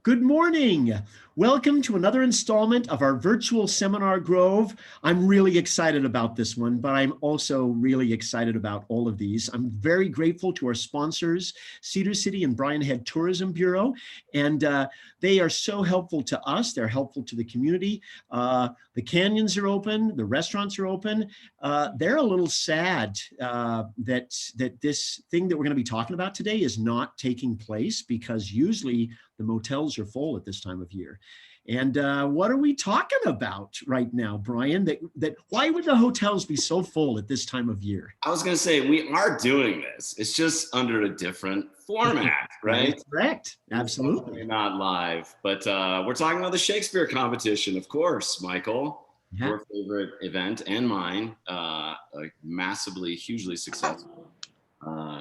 Good morning. Welcome to another installment of our virtual seminar Grove. I'm really excited about this one, but I'm also really excited about all of these. I'm very grateful to our sponsors, Cedar City and Bryan Head Tourism Bureau, and they are so helpful to us. They're helpful to the community. The canyons are open, the restaurants are open. They're a little sad that this thing that we're going to be talking about today is not taking place because usually the motels are full at this time of year. And what are we talking about right now, Bryan? That why would the hotels be so full at this time of year? I was going to say, we are doing this. It's just under a different format, right? That's correct. Absolutely. Not live, but we're talking about the Shakespeare Competition, of course, Michael. Yeah. Your favorite event and mine, a massively, hugely successful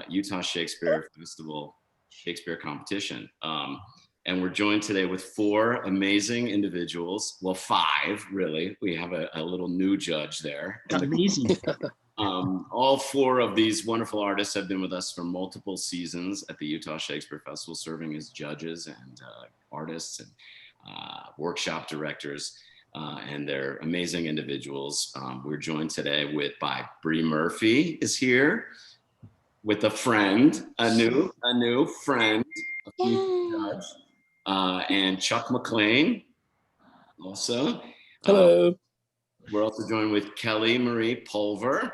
Utah Shakespeare Festival Shakespeare Competition. And we're joined today with four amazing individuals. Well, five, really. We have a little new judge there. Amazing. All four of these wonderful artists have been with us for multiple seasons at the Utah Shakespeare Festival, serving as judges and artists and workshop directors, and they're amazing individuals. We're joined today by Bree Murphy is here with a friend, a new friend, a future judge. And Chuck McLane also. Hello. We're also joined with Marie Pulver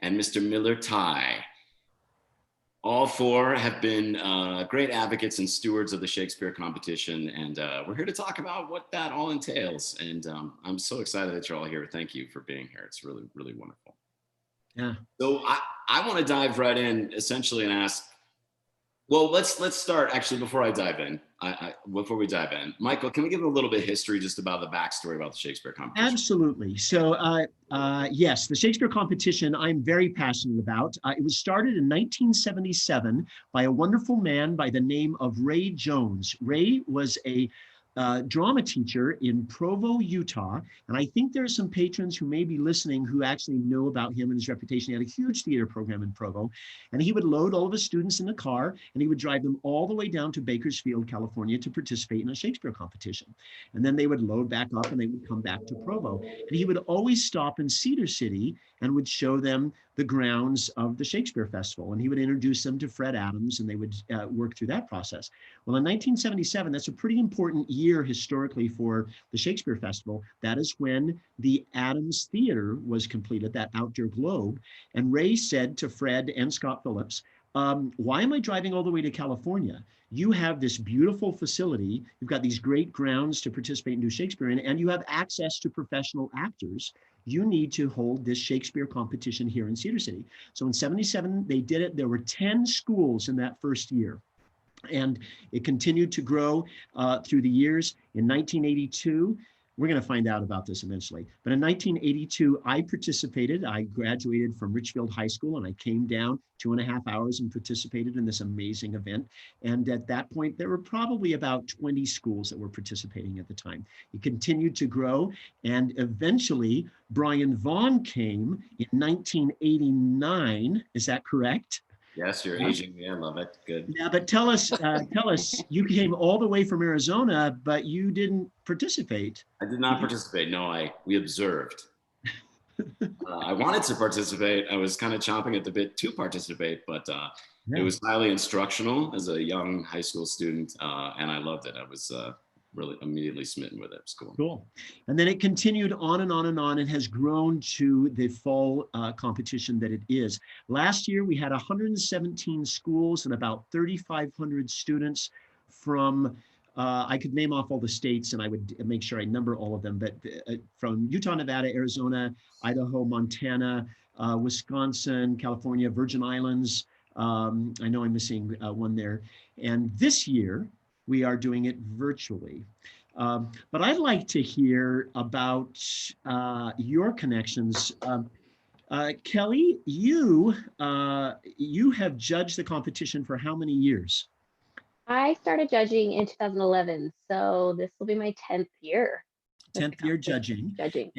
and Mr. Miller Tai. All four have been great advocates and stewards of the Shakespeare Competition, and we're here to talk about what that all entails. And I'm so excited that you're all here. Thank you for being here. It's really, really wonderful. Yeah. So I want to dive right in, essentially, and ask. Well, let's start actually before I dive in. Before we dive in, Michael, can we give a little bit of history just about the backstory about the Shakespeare Competition? Absolutely. So yes, the Shakespeare Competition I'm very passionate about. It was started in 1977 by a wonderful man by the name of Ray Jones. Ray was a drama teacher in Provo, Utah. And I think there are some patrons who may be listening who actually know about him and his reputation. He had a huge theater program in Provo. And he would load all of his students in a car and he would drive them all the way down to Bakersfield, California to participate in a Shakespeare competition. And then they would load back up and they would come back to Provo. And he would always stop in Cedar City and would show them the grounds of the Shakespeare Festival. And he would introduce them to Fred Adams and they would work through that process. Well, in 1977, that's a pretty important year historically for the Shakespeare Festival. That is when the Adams Theater was completed, that outdoor globe. And Ray said to Fred and Scott Phillips, why am I driving all the way to California? You have this beautiful facility. You've got these great grounds to participate and do Shakespeare in, and you have access to professional actors. You need to hold this Shakespeare competition here in Cedar City. So in 77, they did it. There were 10 schools in that first year. And it continued to grow through the years. In 1982, we're going to find out about this eventually. But in 1982, I participated. I graduated from Richfield High School and I came down 2.5 hours and participated in this amazing event. And at that point, there were probably about 20 schools that were participating at the time. It continued to grow. And eventually, Brian Vaughn came in 1989. Is that correct? Yes, you're aging me. I love it. Good. Yeah, but tell us, you came all the way from Arizona, but you didn't participate. I did not participate. No, we observed. I wanted to participate. I was kind of chomping at the bit to participate, but It was highly instructional as a young high school student, and I loved it. I was really immediately smitten with it. It was cool. Cool. And then it continued on and on and on and has grown to the fall competition that it is. Last year, we had 117 schools and about 3,500 students from, I could name off all the states and I would make sure I number all of them, but from Utah, Nevada, Arizona, Idaho, Montana, Wisconsin, California, Virgin Islands. I know I'm missing one there. And this year, we are doing it virtually. But I'd like to hear about your connections. Kelly, you have judged the competition for how many years? I started judging in 2011, so this will be my 10th year. 10th year judging. Judging.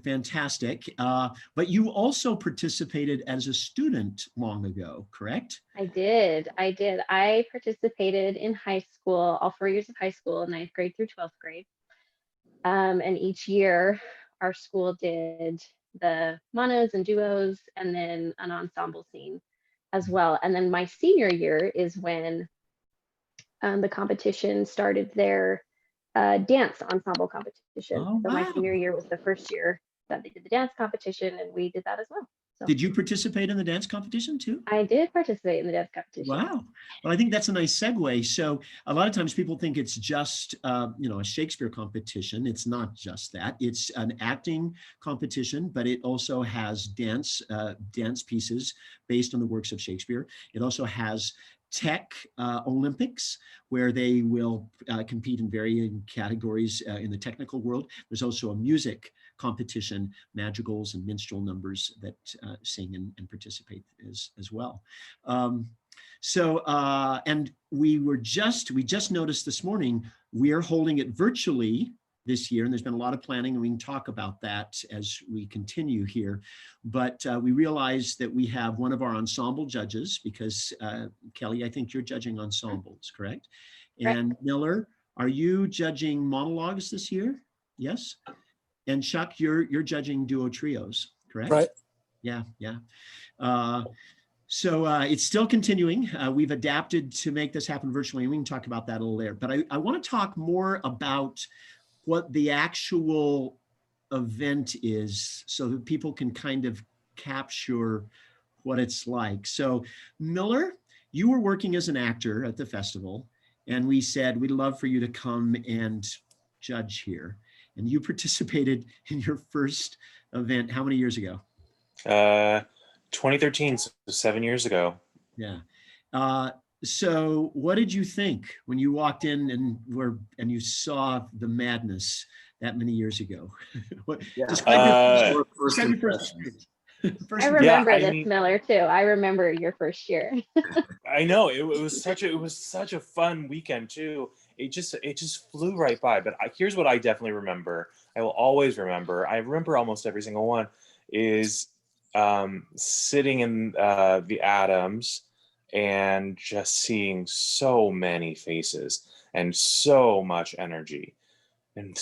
Fantastic. But you also participated as a student long ago, correct? I did. I participated in high school, all 4 years of high school, 9th grade through 12th grade. And each year our school did the monos and duos and then an ensemble scene as well. And then my senior year is when the competition started their dance ensemble competition. Oh, so my wow. senior year was the first year that they did the dance competition, and we did that as well. So Did you participate in the dance competition too? I did participate in the dance competition. Wow. Well, I think that's a nice segue. So a lot of times people think it's just, a Shakespeare competition. It's not just that. It's an acting competition, but it also has dance pieces based on the works of Shakespeare. It also has tech Olympics, where they will compete in varying categories in the technical world. There's also a music competition, madrigals and minstrel numbers that sing and participate as well. And we just noticed this morning, we are holding it virtually this year, and there's been a lot of planning, and we can talk about that as we continue here. But we realized that we have one of our ensemble judges, because Kelly, I think you're judging ensembles, correct? And Miller, are you judging monologues this year? Yes. And Chuck, you're judging duo trios, correct? Right. Yeah. So it's still continuing. We've adapted to make this happen virtually, and we can talk about that a little later. But I want to talk more about what the actual event is, so that people can kind of capture what it's like. So Miller, you were working as an actor at the festival, and we said, we'd love for you to come and judge here. And you participated in your first event, how many years ago? 2013, so 7 years ago. Yeah. So what did you think when you walked in and you saw the madness that many years ago? Describe your first experience. I remember this, Miller, too. I remember your first year. I know it was such a fun weekend too. It just flew right by. But here's what I definitely remember. I will always remember. I remember almost every single one. Is sitting in the Adams and just seeing so many faces and so much energy. Because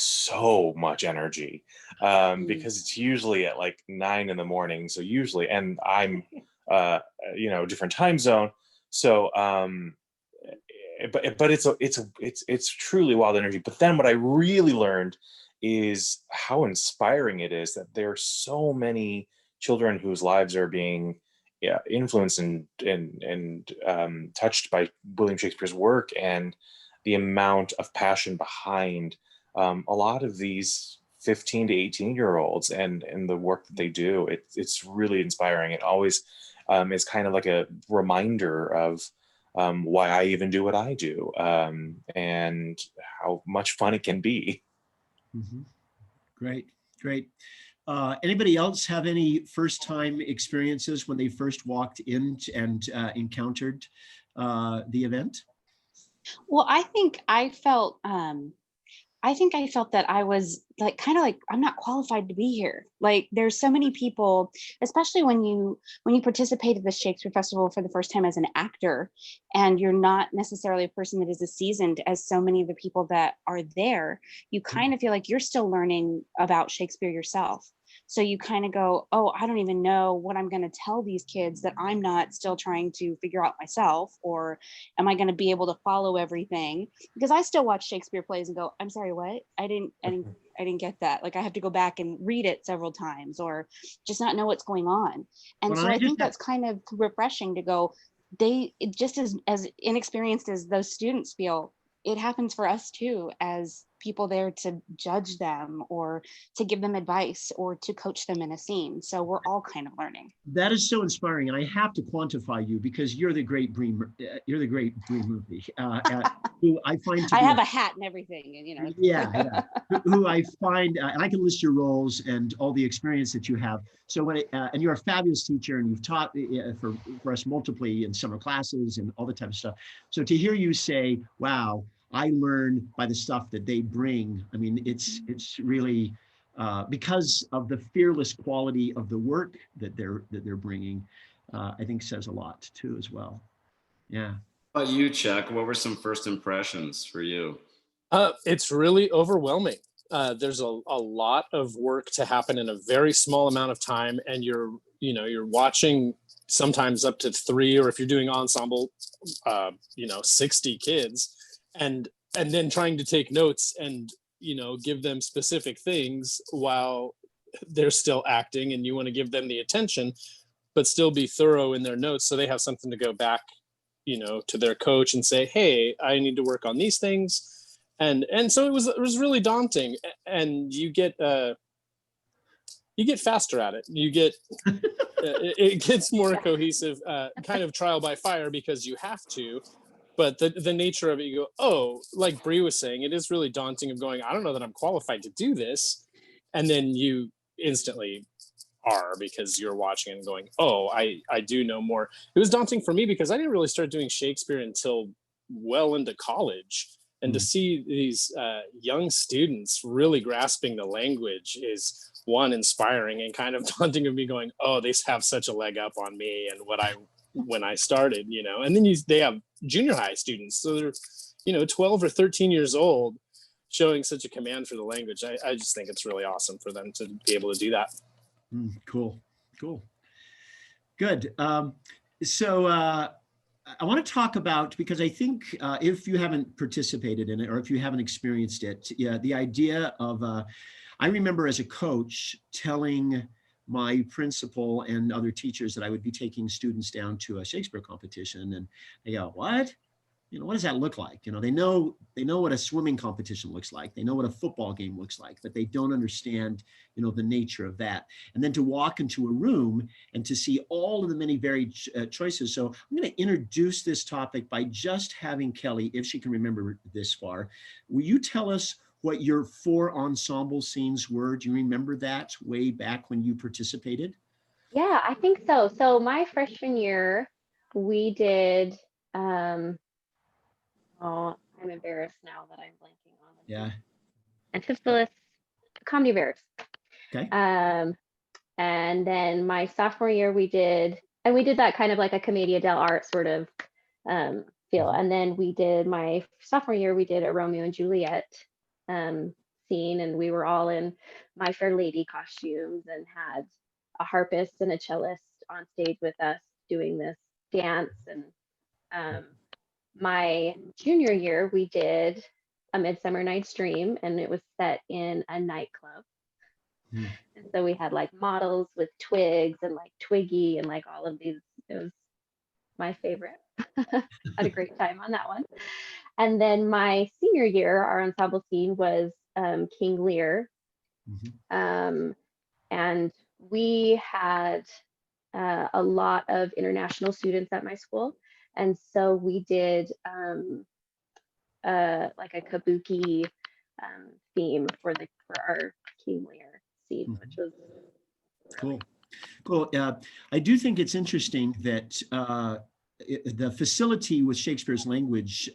it's usually at like 9 in the morning. So usually, and I'm, different time zone. So, but it's truly wild energy. But then what I really learned is how inspiring it is that there are so many children whose lives are being influenced and touched by William Shakespeare's work, and the amount of passion behind a lot of these 15 to 18-year-olds and the work that they do. It's really inspiring. It always is kind of like a reminder of why I even do what I do, and how much fun it can be. Mm-hmm. Great. Anybody else have any first-time experiences when they first walked in and encountered the event? Well, I think I felt that I was kind of like I'm not qualified to be here. Like there's so many people, especially when you participate at the Shakespeare Festival for the first time as an actor, and you're not necessarily a person that is as seasoned as so many of the people that are there. You kind of feel like you're still learning about Shakespeare yourself. So you kind of go, oh, I don't even know what I'm going to tell these kids that I'm not still trying to figure out myself, or am I going to be able to follow everything? Because I still watch Shakespeare plays and go, I'm sorry, what? I didn't get that. Like I have to go back and read it several times, or just not know what's going on. And so I think that's kind of refreshing to go, just as inexperienced as those students feel, it happens for us too, as people there to judge them or to give them advice or to coach them in a scene. So we're all kind of learning. That is so inspiring, and I have to quantify you because you're the great Bree Murphy, who I find. I have a hat and everything, and Yeah. Who I find, and I can list your roles and all the experience that you have. So and you're a fabulous teacher, and you've taught for us multiply in summer classes and all the type of stuff. So to hear you say, "Wow, I learn by the stuff that they bring. I mean, it's really because of the fearless quality of the work that they're bringing. I think says a lot too as well. Yeah. How about you, Chuck? What were some first impressions for you? It's really overwhelming. There's a lot of work to happen in a very small amount of time, and you're watching sometimes up to 3, or if you're doing ensemble, 60 kids, and then trying to take notes and give them specific things while they're still acting, and you want to give them the attention, but still be thorough in their notes so they have something to go back to their coach and say, hey, I need to work on these things. And so it was really daunting, and you get faster at it. You get it gets more cohesive, kind of trial by fire, because you have to. But the nature of it, you go, oh, like Bree was saying, it is really daunting of going, I don't know that I'm qualified to do this, and then you instantly are, because you're watching and going, oh, I do know more. It was daunting for me because I didn't really start doing Shakespeare until well into college. And to see these young students really grasping the language is, one, inspiring, and kind of daunting of me going, oh, they have such a leg up on me and when I started, and then they have junior high students. So they're, 12 or 13 years old, showing such a command for the language. I just think it's really awesome for them to be able to do that. Cool. Good. So I want to talk about, because I think if you haven't participated in it, or if you haven't experienced it, the idea of, I remember as a coach telling my principal and other teachers that I would be taking students down to a Shakespeare competition, and they go, what? What does that look like? They know what a swimming competition looks like. They know what a football game looks like, but they don't understand, the nature of that. And then to walk into a room and to see all of the many varied choices. So I'm going to introduce this topic by just having Kelly, if she can remember this far. Will you tell us what your 4 ensemble scenes were? Do you remember that way back when you participated? Yeah, I think so. So my freshman year, we did, oh, I'm embarrassed now that I'm blanking on it. Yeah. Antipholus, Comedy of Errors. Okay. And then my sophomore year we did that kind of like a commedia dell'arte sort of feel. And then my sophomore year, we did a Romeo and Juliet scene, and we were all in My Fair Lady costumes and had a harpist and a cellist on stage with us doing this dance. And my junior year, we did A Midsummer Night's Dream, and it was set in a nightclub. And so we had like models with twigs and like Twiggy and like all of these. It was my favorite. Had a great time on that one. And then my senior year, our ensemble scene was King Lear. And we had a lot of international students at my school. And so we did like a kabuki theme for our King Lear scene, which was really cool. I do think it's interesting that the facility with Shakespeare's language,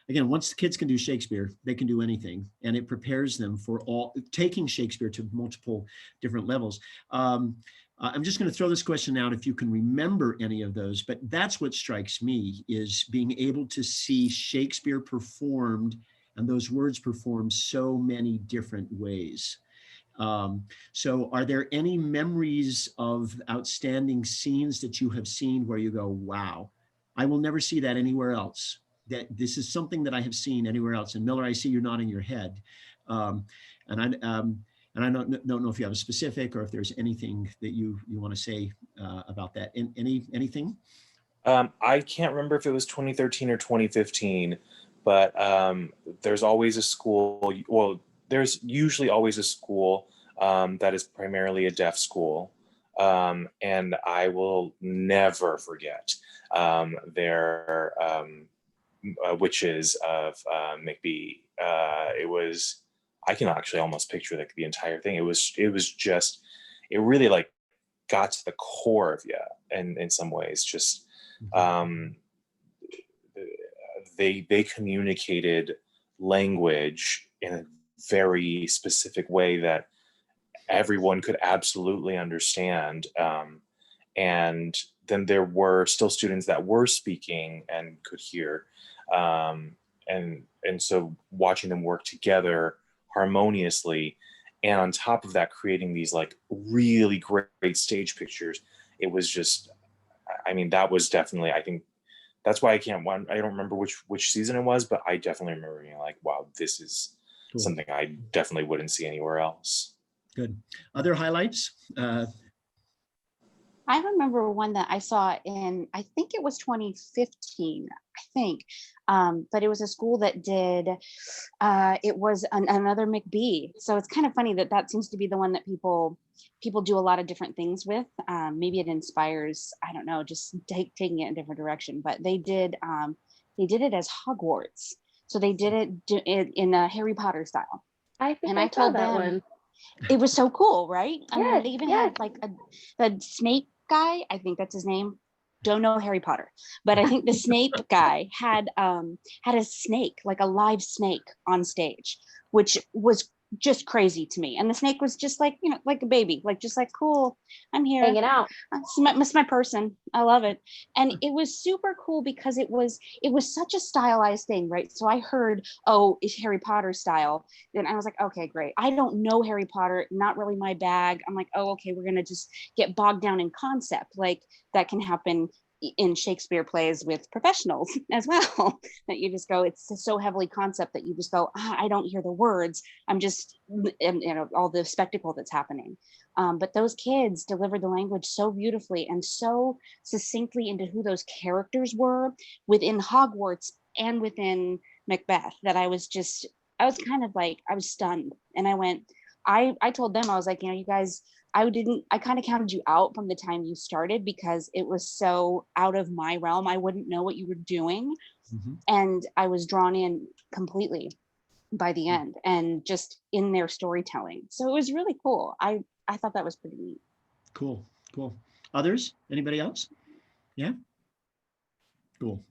again, once the kids can do Shakespeare, they can do anything, and it prepares them for taking Shakespeare to multiple different levels. I'm just going to throw this question out if you can remember any of those, but that's what strikes me, is being able to see Shakespeare performed and those words performed so many different ways. So are there any memories of outstanding scenes that you have seen where you go, wow, I will never see that anywhere else? That this is something that I have seen anywhere else. And Miller, I see you're nodding your head. And I don't know if you have a specific, or if there's anything that you want to say about that. Anything? I can't remember if it was 2013 or 2015, but there's always a school. Well, there's usually always a school that is primarily a deaf school. And I will never forget their Witches of McBee. It was, I can actually almost picture like the entire thing. It was just, it really like got to the core of you, and in some ways just they communicated language in a very specific way that everyone could absolutely understand. And then there were still students that were speaking and could hear. And so watching them work together harmoniously, and on top of that, creating these like really great stage pictures, it was just, I mean, that was definitely, I think that's why I don't remember which season it was, but I definitely remember being like, wow, this is Cool. something I definitely wouldn't see anywhere else. Good. Other highlights? I remember one that I saw in, I think it was 2015, I think, but it was a school that did, it was another McBee. So it's kind of funny that seems to be the one that people do a lot of different things with. Maybe it inspires, I don't know, just taking it in a different direction, but they did it as Hogwarts. So they did it in a Harry Potter style. I think And I I told saw that them, one. it was so cool, right? I mean, Yes, they even yes. had like the Snape guy, I think that's his name. Don't know Harry Potter, but I think the Snape guy had a snake, like a live snake on stage, which was just crazy to me. And the snake was just like, you know, like a baby, like just like, cool, I'm here. Hanging out. It's my person. I love it. And it was super cool because it was such a stylized thing, right? So I heard, oh, it's Harry Potter style. Then I was like, okay, great. I don't know Harry Potter, not really my bag. I'm like, oh, okay, we're gonna just get bogged down in concept. Like that can happen in Shakespeare plays with professionals as well, that you just go, it's so heavily concept that you just go, I don't hear the words. I'm just, you know, all the spectacle that's happening. But those kids delivered the language so beautifully and so succinctly into who those characters were within Hogwarts and within Macbeth that I was kind of like, I was stunned. And I went, I told them, I was like, you know, you guys, I kind of counted you out from the time you started because it was so out of my realm. I wouldn't know what you were doing. Mm-hmm. And I was drawn in completely by the end and just in their storytelling. So it was really cool. I thought that was pretty neat. Cool. Others? Anybody else? Yeah. Cool.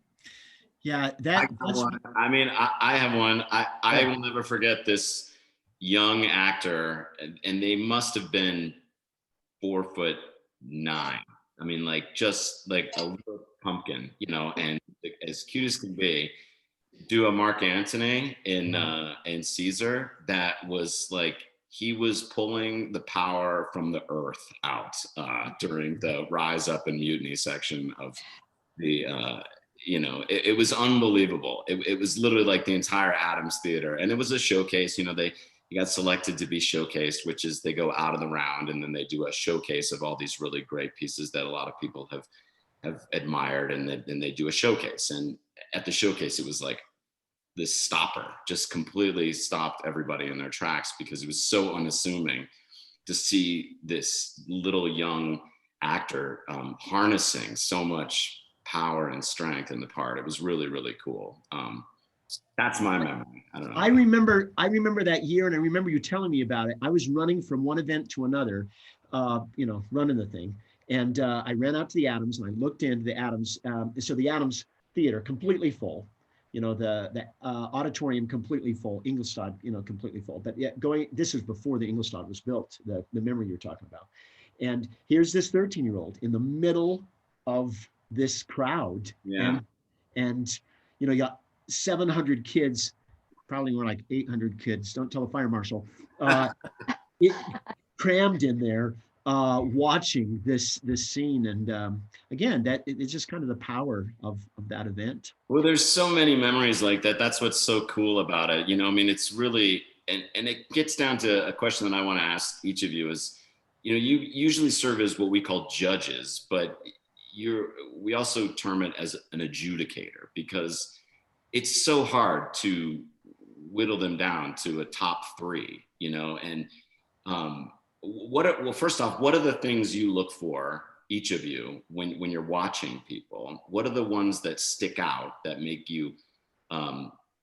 Yeah, I have one. I will never forget this young actor, and they must have been 4'9". I mean, like just like a little pumpkin, you know, and as cute as can be. Do a Mark Antony in Caesar that was like he was pulling the power from the earth out during the rise up and mutiny section of the you know, it was unbelievable. It was literally like the entire Adams Theater, and it was a showcase. You know, he got selected to be showcased, which is they go out of the round and then they do a showcase of all these really great pieces that a lot of people have admired, and then they do a showcase. And at the showcase, it was like this stopper just completely stopped everybody in their tracks because it was so unassuming to see this little young actor harnessing so much power and strength in the part. It was really, really cool. That's my memory. I don't know. I remember that year, and I remember you telling me about it. I was running from one event to another, you know, running the thing. And I ran out to the Adams and I looked into the Adams. So the Adams Theater completely full. You know, the auditorium completely full, Ingolstadt, you know, completely full. But yeah, this was before the Ingolstadt was built, the memory you're talking about. And here's this 13-year-old in the middle of this crowd. Yeah. And you know, you got 700 kids, probably more like 800 kids, don't tell the fire marshal, crammed in there, watching this scene. And again, that it's just kind of the power of that event. Well, there's so many memories like that. That's what's so cool about it. You know, I mean, it's really, and it gets down to a question that I want to ask each of you is, you know, you usually serve as what we call judges, but we also term it as an adjudicator because it's so hard to whittle them down to a top 3, you know, and first off, what are the things you look for, each of you, when you're watching people? What are the ones that stick out that make you,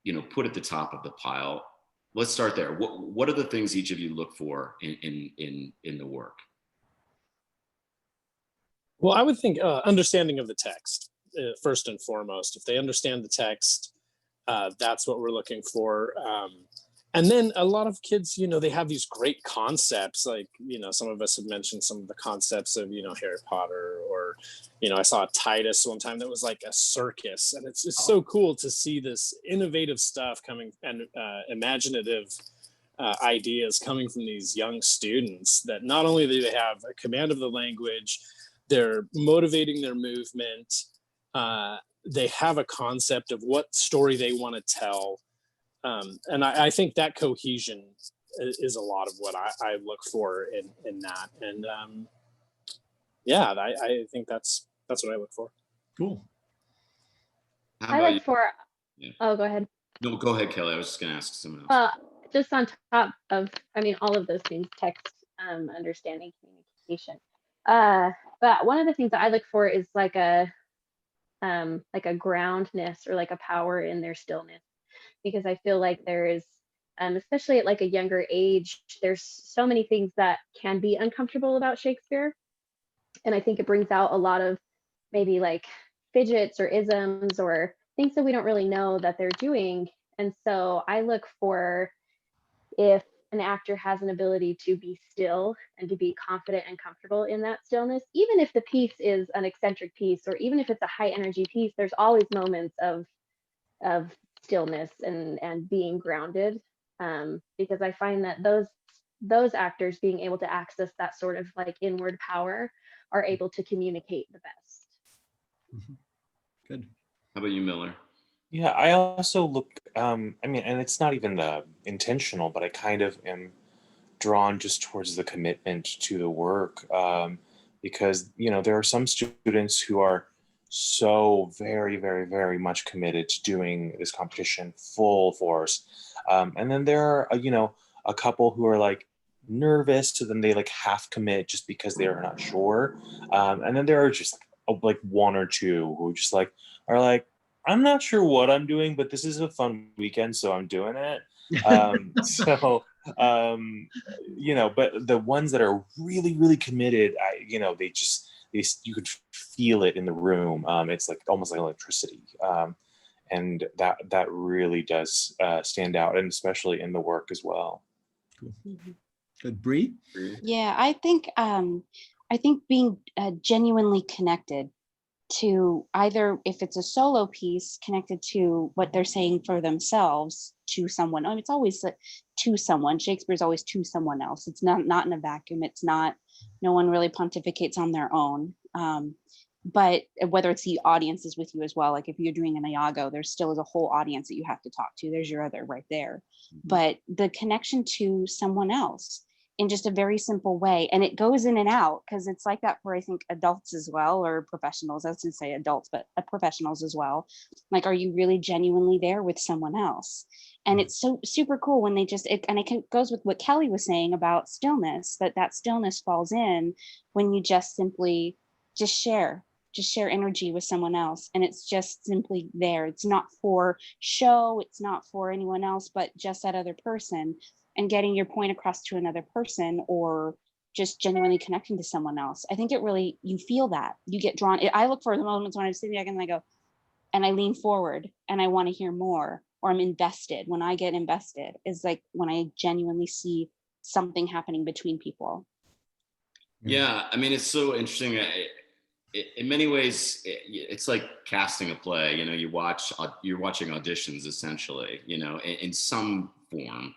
you know, put at the top of the pile? Let's start there. What are the things each of you look for in the work? Well, I would think understanding of the text first and foremost. If they understand the text, that's what we're looking for. And then a lot of kids, they have these great concepts, like, some of us have mentioned some of the concepts of, Harry Potter, or, I saw a Titus one time that was like a circus, and it's just so cool to see this innovative stuff coming, and imaginative ideas coming from these young students, that not only do they have a command of the language, they're motivating their movement, they have a concept of what story they want to tell. And I think that cohesion is a lot of what I look for in that. And I think that's what I look for. Cool. I look for, Yeah. Oh, go ahead. No, go ahead, Kelly. I was just going to ask someone else. Just on top of, all of those things, text, understanding, communication. But one of the things that I look for is like a groundness, or like a power in their stillness, because I feel like there is, especially at like a younger age, there's so many things that can be uncomfortable about Shakespeare. And I think it brings out a lot of maybe like fidgets or isms or things that we don't really know that they're doing. And so I look for, if an actor has an ability to be still and to be confident and comfortable in that stillness, even if the piece is an eccentric piece, or even if it's a high energy piece, there's always moments of stillness and being grounded, because I find that those actors being able to access that sort of like inward power are able to communicate the best. Mm-hmm. Good. How about you, Miller? Yeah, I also look, and it's not even intentional, but I kind of am drawn just towards the commitment to the work, because, there are some students who are so very, very, very much committed to doing this competition full force. And then there are, a couple who are like nervous, so then they like half commit just because they're not sure. And then there are just like one or two who just like are like, I'm not sure what I'm doing, but this is a fun weekend, so I'm doing it. But the ones that are really, really committed, you could feel it in the room. It's like almost like electricity. And that really does stand out, and especially in the work as well. Cool. Good. Bree? Yeah, I think being genuinely connected to, either if it's a solo piece, connected to what they're saying for themselves to someone. It's always to someone. Shakespeare's always to someone else. It's not in a vacuum. It's not, no one really pontificates on their own. But whether it's the audience is with you as well, like if you're doing an Iago, there still is a whole audience that you have to talk to. There's your other right there. But the connection to someone else in just a very simple way, and it goes in and out, because it's like that for, I think, adults as well, or professionals. I was going to say adults, but professionals as well. Like, are you really genuinely there with someone else? And it's so super cool when they just, it goes with what Kelly was saying about stillness, that stillness falls in when you just simply share energy with someone else, and it's just simply there. It's not for show, it's not for anyone else, but just that other person, and getting your point across to another person, or just genuinely connecting to someone else. I think it really, you feel that, you get drawn. I look for the moments when I'm sitting back and I go, and I lean forward and I want to hear more, or I'm invested. When I get invested is like when I genuinely see something happening between people. Yeah, it's so interesting. In many ways, it's like casting a play. You're watching auditions, essentially, in some form.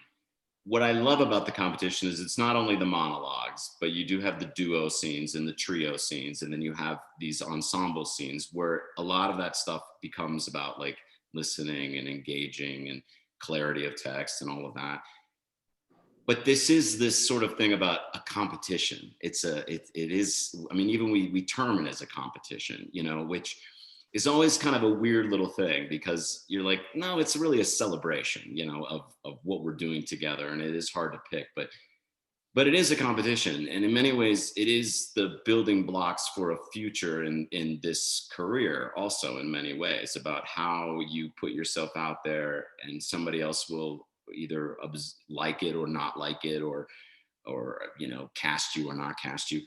What I love about the competition is it's not only the monologues, but you do have the duo scenes and the trio scenes, and then you have these ensemble scenes where a lot of that stuff becomes about like listening and engaging and clarity of text and all of that. But this is this sort of thing about a competition. It is, even we term it as a competition, which is always kind of a weird little thing, because you're like, no, it's really a celebration, of what we're doing together. And it is hard to pick, but it is a competition. And in many ways, it is the building blocks for a future in this career also, in many ways, about how you put yourself out there and somebody else will either like it or not like it, or cast you or not cast you.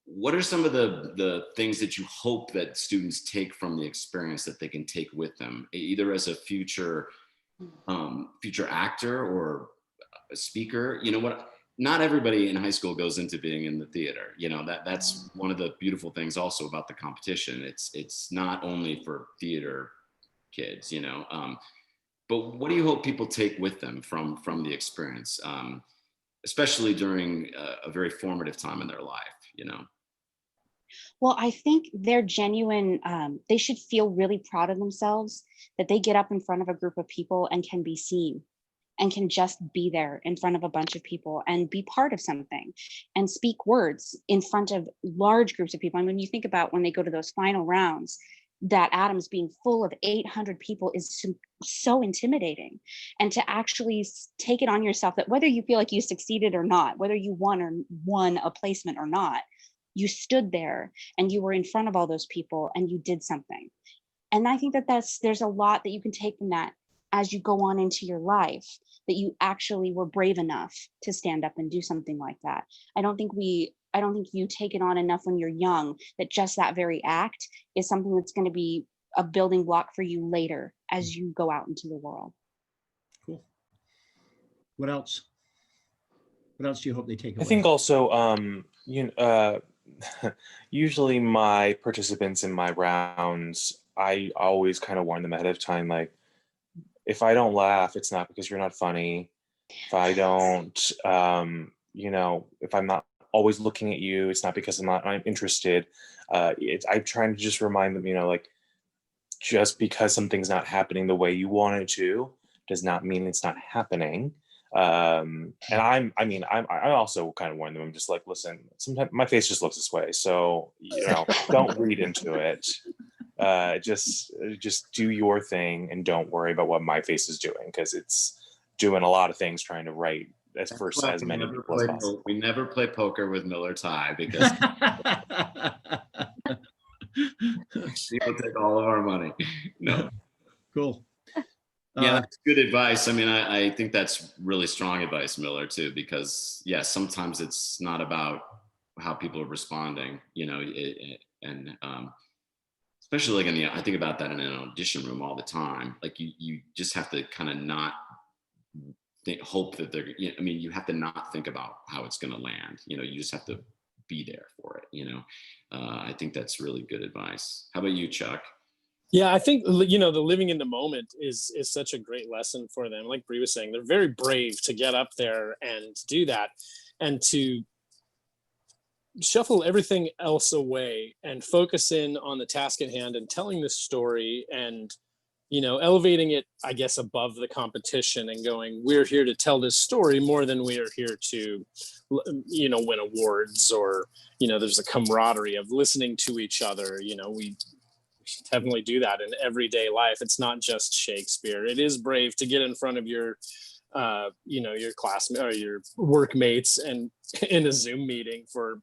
What are some of the things that you hope that students take from the experience that they can take with them, either as a future future actor or a speaker. You know what? Not everybody in high school goes into being in the theater. You know, that's one of the beautiful things also about the competition. It's not only for theater kids, you know. But what do you hope people take with them from the experience, especially during a very formative time in their life? You know. Well, I think they're genuine. They should feel really proud of themselves that they get up in front of a group of people and can be seen and can just be there in front of a bunch of people and be part of something and speak words in front of large groups of people. And when you think about when they go to those final rounds, that Adams being full of 800 people is so intimidating. And to actually take it on yourself that whether you feel like you succeeded or not, whether you won a placement or not, you stood there and you were in front of all those people and you did something. And I think that there's a lot that you can take from that as you go on into your life, that you actually were brave enough to stand up and do something like that. I don't think you take it on enough when you're young, that just that very act is something that's going to be a building block for you later as you go out into the world. Cool. What else? What else do you hope they take away? I think also, usually my participants in my rounds, I always kind of warn them ahead of time, like, if I don't laugh, it's not because you're not funny. If I don't, if I'm not always looking at you, it's not because I'm interested. I'm trying to just remind them, like, just because something's not happening the way you want it to does not mean it's not happening. And I also kind of warn them. I'm just like, listen, sometimes my face just looks this way, so don't read into it. Just do your thing and don't worry about what my face is doing, because it's doing a lot of things trying to write as many people as possible. We never play poker with Miller Tai because he will take all of our money. No. Cool. Yeah, that's good advice. I mean, I think that's really strong advice, Miller, too, because sometimes it's not about how people are responding, especially like I think about that in an audition room all the time. Like you just have to kind of not hope that you have to not think about how it's going to land. You just have to be there for it. I think that's really good advice. How about you, Chuck? Yeah, I think, the living in the moment is such a great lesson for them. Like Bree was saying, they're very brave to get up there and do that, and to shuffle everything else away and focus in on the task at hand and telling the story and, elevating it, I guess, above the competition and going, we're here to tell this story more than we are here to, win awards, or, there's a camaraderie of listening to each other. We definitely do that in everyday life. It's not just Shakespeare. It is brave to get in front of your your classmates or your workmates and in a Zoom meeting for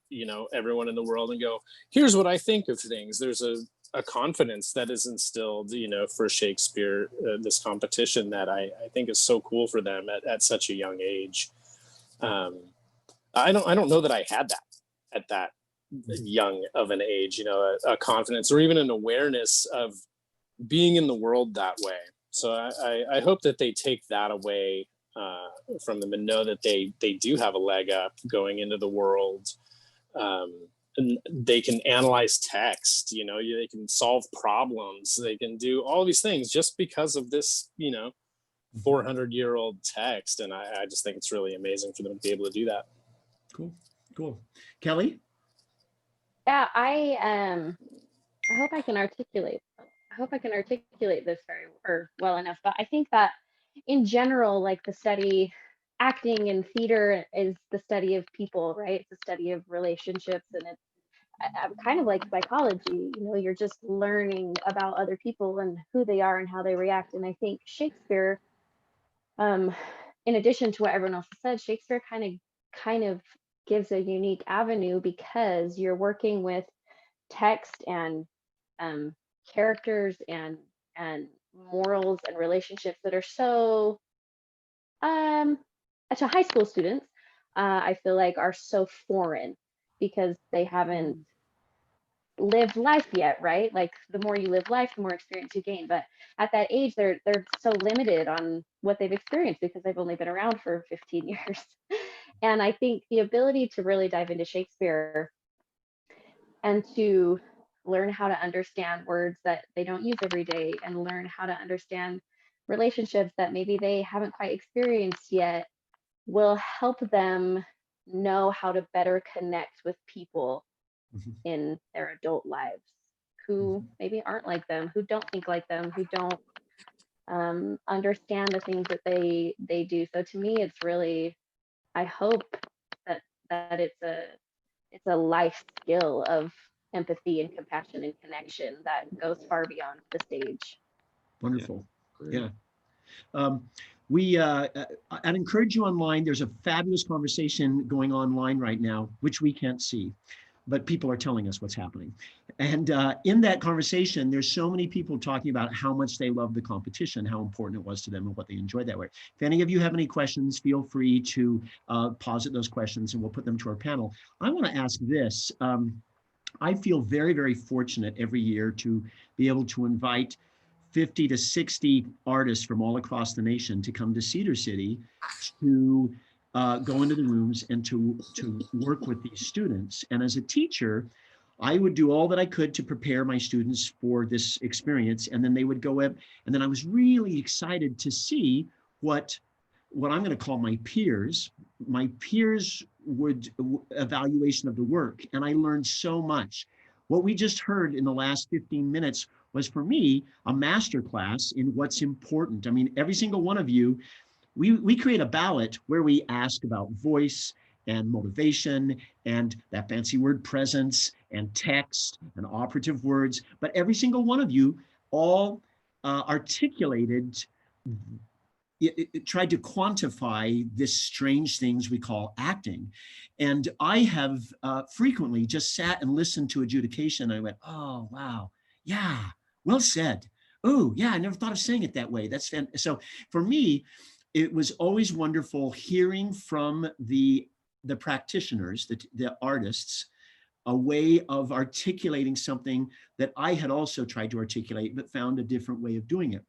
everyone in the world and go, here's what I think of things. There's a confidence that is instilled for Shakespeare, this competition, that I think is so cool for them at such a young age. I don't know that I had that at that young of an age, a confidence or even an awareness of being in the world that way. So I hope that they take that away from them and know that they do have a leg up going into the world. And they can analyze text, they can solve problems, they can do all these things just because of this, 400-year-old text. And I just think it's really amazing for them to be able to do that. Cool. Kelly? Yeah, I hope I can articulate this well enough. But I think that in general, like the study, acting and theater is the study of people, right? It's the study of relationships, and it's kind of like psychology. You're just learning about other people and who they are and how they react. And I think Shakespeare, in addition to what everyone else has said, Shakespeare kind of gives a unique avenue, because you're working with text and characters and morals and relationships that are so to high school students, I feel like are so foreign, because they haven't lived life yet, right? Like the more you live life, the more experience you gain. But at that age, they're so limited on what they've experienced because they've only been around for 15 years. And I think the ability to really dive into Shakespeare and to learn how to understand words that they don't use every day, and learn how to understand relationships that maybe they haven't quite experienced yet, will help them know how to better connect with people in their adult lives who maybe aren't like them, who don't think like them, who don't understand the things that they do. So to me, it's really, I hope that it's a life skill of empathy and compassion and connection that goes far beyond the stage. Wonderful. Yeah. I'd encourage you online. There's a fabulous conversation going online right now, which we can't see, but people are telling us what's happening. And in that conversation, there's so many people talking about how much they love the competition, how important it was to them and what they enjoyed that way. If any of you have any questions, feel free to posit those questions and we'll put them to our panel. I want to ask this. I feel very, very fortunate every year to be able to invite 50 to 60 artists from all across the nation to come to Cedar City to go into the rooms and to work with these students. And as a teacher, I would do all that I could to prepare my students for this experience. And then they would go up, and then I was really excited to see what I'm going to call my peers would evaluation of the work. And I learned so much. What we just heard in the last 15 minutes was, for me, a masterclass in what's important. I mean, every single one of you, we create a ballot where we ask about voice and motivation and that fancy word presence and text and operative words. But every single one of you all articulated, it tried to quantify this strange things we call acting. And I have frequently just sat and listened to adjudication. And I went, oh, wow. Yeah, well said. Oh, yeah, I never thought of saying it that way. That's fantastic. So for me, it was always wonderful hearing from the practitioners, the artists, a way of articulating something that I had also tried to articulate, but found a different way of doing it.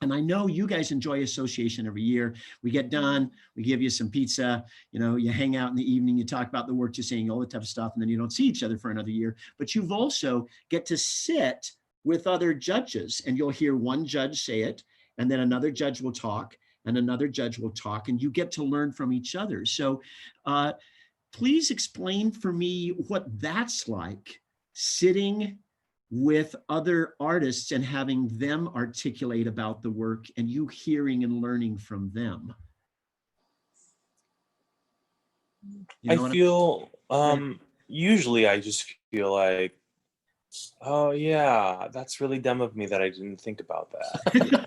And I know you guys enjoy association every year. We get done, we give you some pizza, you hang out in the evening, you talk about the work you're seeing, all the type of stuff, and then you don't see each other for another year. But you've also get to sit with other judges, and you'll hear one judge say it, and then another judge will talk, and another judge will talk, and you get to learn from each other. So please explain for me what that's like, sitting with other artists and having them articulate about the work and you hearing and learning from them. I feel, usually I just feel like, oh yeah, that's really dumb of me that I didn't think about that.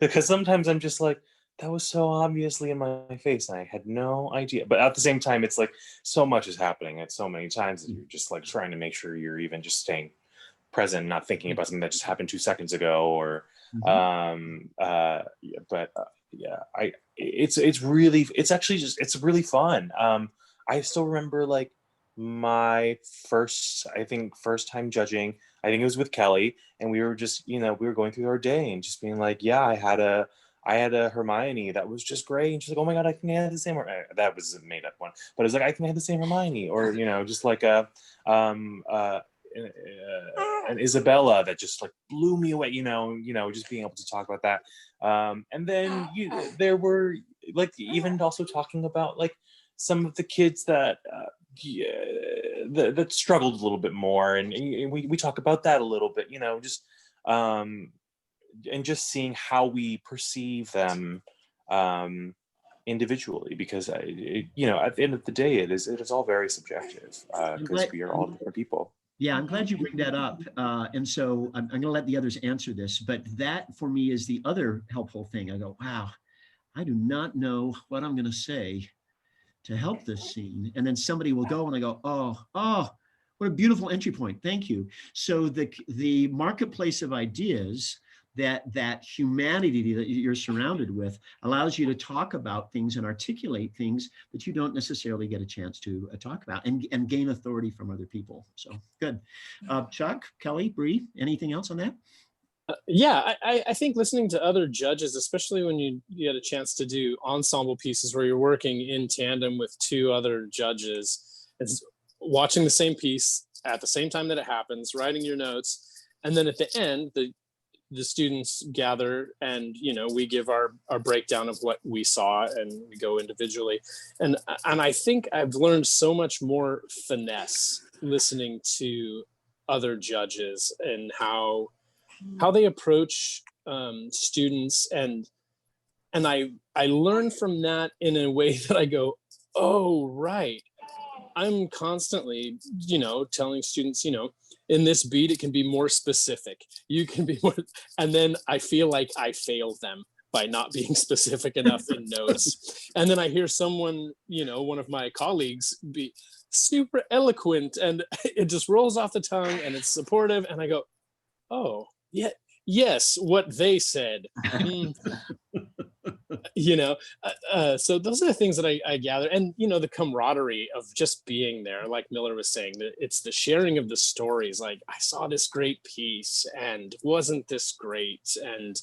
Because sometimes I'm just like, that was so obviously in my face and I had no idea. But at the same time, it's like so much is happening at so many times that you're just like trying to make sure you're even just staying present, not thinking about something that just happened 2 seconds ago, or it's really fun. I still remember like my first time judging. I think it was with Kelly, and we were just we were going through our day and just being like, yeah, I had a Hermione that was just great, and she's like, oh my god, I think I had the same, that was a made up one, but it was like, I think I had the same Hermione, or just like a an Isabella that just like blew me away, just being able to talk about that. And then there were like even also talking about like some of the kids that that struggled a little bit more, and we talk about that a little bit, just and just seeing how we perceive them individually, because at the end of the day, it is all very subjective, because we are all different people. Yeah, I'm glad you bring that up. And so I'm going to let the others answer this, but that for me is the other helpful thing. I go, wow, I do not know what I'm going to say to help this scene. And then somebody will go and I go, oh, what a beautiful entry point. Thank you. So the marketplace of ideas that humanity that you're surrounded with allows you to talk about things and articulate things that you don't necessarily get a chance to talk about and gain authority from other people. So good. Chuck, Kelly, Bree, anything else on that? Yeah, I think listening to other judges, especially when you get a chance to do ensemble pieces where you're working in tandem with two other judges, it's watching the same piece at the same time that it happens, writing your notes, and then at the end, the students gather and, you know, we give our breakdown of what we saw and we go individually. And I think I've learned so much more finesse listening to other judges and how they approach students, and I learn from that in a way that I go, oh, right. I'm constantly, you know, telling students, you know, in this beat, it can be more specific. You can be more, and then I feel like I failed them by not being specific enough in notes. And then I hear someone, you know, one of my colleagues be super eloquent and it just rolls off the tongue and it's supportive. And I go, oh, yeah, yes, what they said. You know, so those are the things that I gather. And, you know, the camaraderie of just being there, like Miller was saying, that it's the sharing of the stories. Like, I saw this great piece and wasn't this great? And,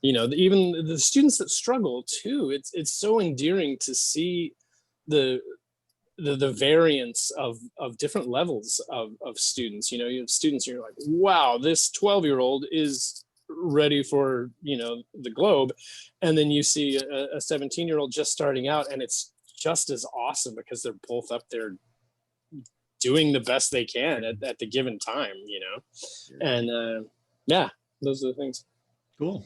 you know, even the students that struggle too, it's so endearing to see the variance of different levels of students. You know, you have students, you're like, wow, this 12-year-old is ready for, you know, the globe. And then you see a 17-year-old just starting out, and it's just as awesome because they're both up there doing the best they can at the given time, you know. And yeah, those are the things. Cool.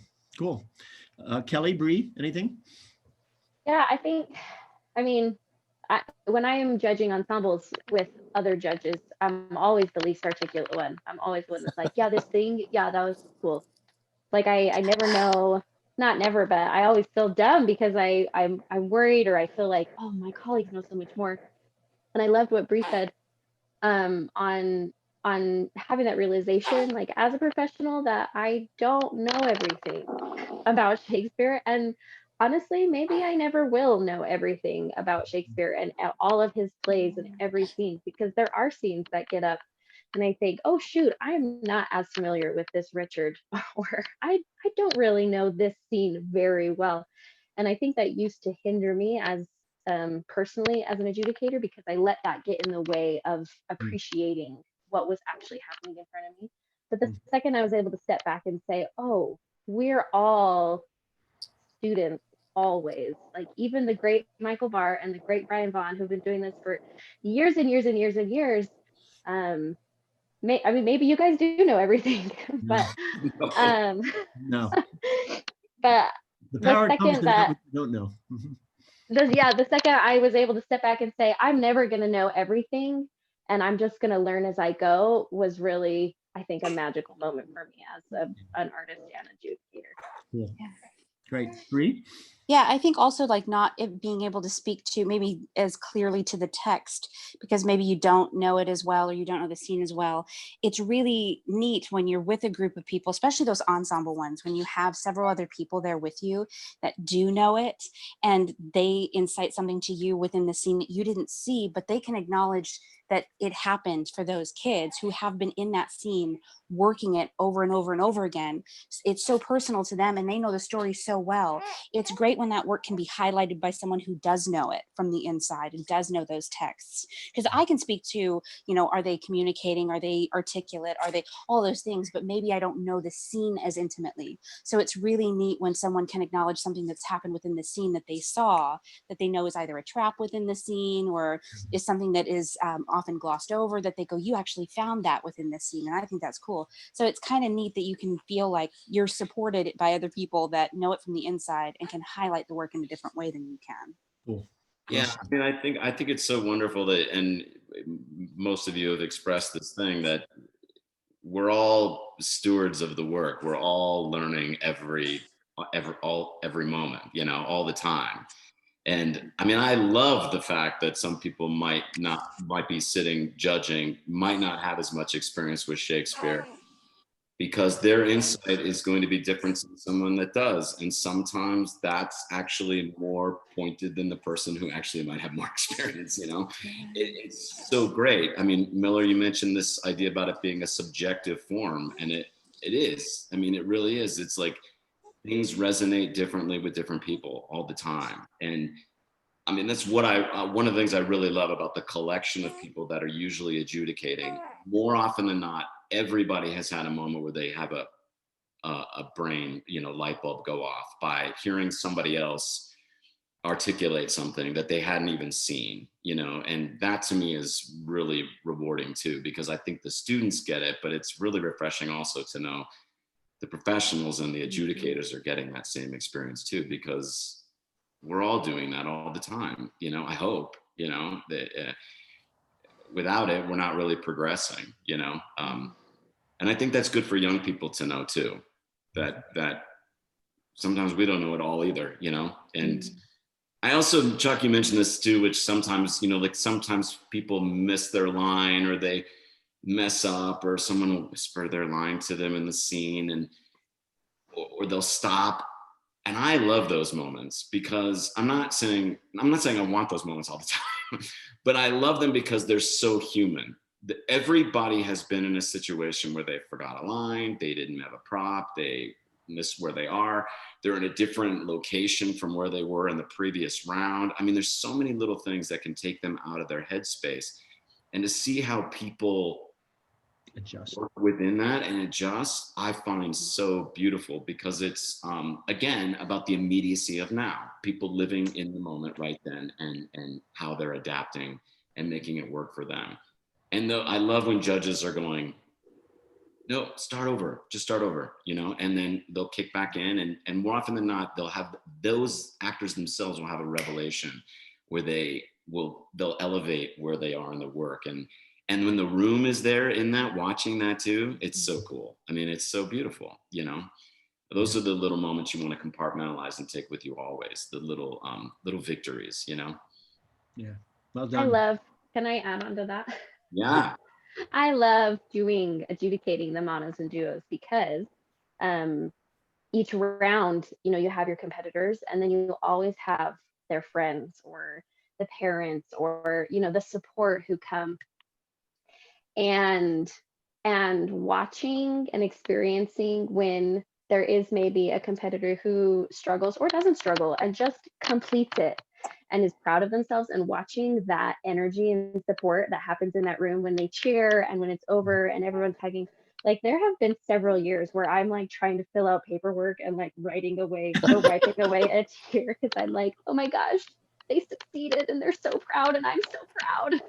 Kelly, Bree, anything? Yeah, I mean, when I am judging ensembles with other judges, I'm always the least articulate one. I'm always the one that's like, yeah, this thing, yeah, that was cool. Like I never know, not never, but I always feel dumb because I'm worried, or I feel like, oh, my colleagues know so much more. And I loved what Bree said on having that realization, like as a professional, that I don't know everything about Shakespeare. And honestly, maybe I never will know everything about Shakespeare and all of his plays and every scene, because there are scenes that get up and I think, oh shoot, I'm not as familiar with this Richard, or I don't really know this scene very well. And I think that used to hinder me as personally as an adjudicator, because I let that get in the way of appreciating what was actually happening in front of me. But the second I was able to step back and say, oh, we're all students always. Like even the great Michael Bahr and the great Brian Vaughn, who've been doing this for years and years and years and years. I mean, maybe you guys do know everything, but No. but The power the comes second to that what you don't know. the second I was able to step back and say, I'm never going to know everything, and I'm just going to learn as I go, was really, I think, a magical moment for me as an artist and adjudicator. Yeah. Great. Bree? Yeah, I think also like not being able to speak to maybe as clearly to the text, because maybe you don't know it as well or you don't know the scene as well. It's really neat when you're with a group of people, especially those ensemble ones, when you have several other people there with you that do know it, and they incite something to you within the scene that you didn't see, but they can acknowledge that it happened for those kids who have been in that scene working it over and over and over again. It's so personal to them and they know the story so well. It's great when that work can be highlighted by someone who does know it from the inside and does know those texts. Because I can speak to, you know, are they communicating? Are they articulate? Are they all those things? But maybe I don't know the scene as intimately. So it's really neat when someone can acknowledge something that's happened within the scene that they saw, that they know is either a trap within the scene or is something that is often glossed over, that they go, you actually found that within this scene. And I think that's cool. So it's kind of neat that you can feel like you're supported by other people that know it from the inside and can highlight the work in a different way than you can. Cool. Yeah, I mean, I think it's so wonderful that, and most of you have expressed this thing, that we're all stewards of the work. We're all learning every moment, you know, all the time. And I mean, I love the fact that some people might be sitting judging, might not have as much experience with Shakespeare. because their insight is going to be different than someone that does. And sometimes that's actually more pointed than the person who actually might have more experience, you know? It's so great. I mean, Miller, you mentioned this idea about it being a subjective form, and it is. I mean, it really is. It's like things resonate differently with different people all the time. And I mean, that's what one of the things I really love about the collection of people that are usually adjudicating. More often than not, everybody has had a moment where they have a brain, you know, light bulb go off by hearing somebody else articulate something that they hadn't even seen, you know, and that to me is really rewarding too, because I think the students get it, but it's really refreshing also to know the professionals and the adjudicators are getting that same experience too, because we're all doing that all the time, you know. I hope, you know, that without it, we're not really progressing, you know. And I think that's good for young people to know too, that sometimes we don't know it all either, you know. And I also, Chuck, you mentioned this too, which sometimes, you know, like sometimes people miss their line or they mess up or someone will whisper their line to them in the scene and or they'll stop. And I love those moments because I'm not saying I want those moments all the time, but I love them because they're so human. Everybody has been in a situation where they forgot a line, they didn't have a prop, they missed where they are, they're in a different location from where they were in the previous round. I mean, there's so many little things that can take them out of their headspace. And to see how people Adjust within that and adjust, I find so beautiful because it's again about the immediacy of now, people living in the moment right then and how they're adapting and making it work for them. And I love when judges are going, no, start over, just start over, you know, and then they'll kick back in and more often than not, they'll have those actors themselves will have a revelation where they'll elevate where they are in the work. And when the room is there in that, watching that too, it's so cool. I mean, it's so beautiful, you know. Those are the little moments you want to compartmentalize and take with you always, the little victories, you know. Yeah, well done. Can I add on to that? Yeah. I love adjudicating the monos and duos because each round, you know, you have your competitors and then you always have their friends or the parents or, you know, the support who come and watching and experiencing when there is maybe a competitor who struggles or doesn't struggle and just completes it and is proud of themselves, and watching that energy and support that happens in that room when they cheer and when it's over and everyone's hugging. Like there have been several years where I'm like trying to fill out paperwork and like wiping away a tear because I'm like, oh my gosh, they succeeded and they're so proud and I'm so proud.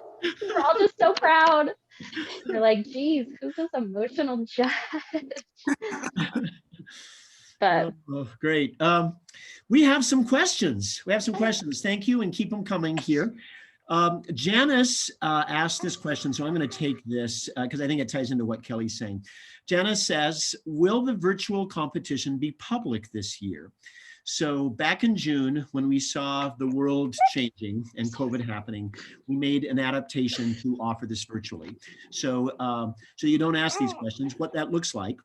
We're all just so proud. They're like, geez, who's this emotional judge? But great. We have some questions. Thank you, and keep them coming here. Janice asked this question, so I'm going to take this because I think it ties into what Kelly's saying. Janice says, will the virtual competition be public this year? So back in June, when we saw the world changing and COVID happening, we made an adaptation to offer this virtually. So, so you don't ask these questions. What that looks like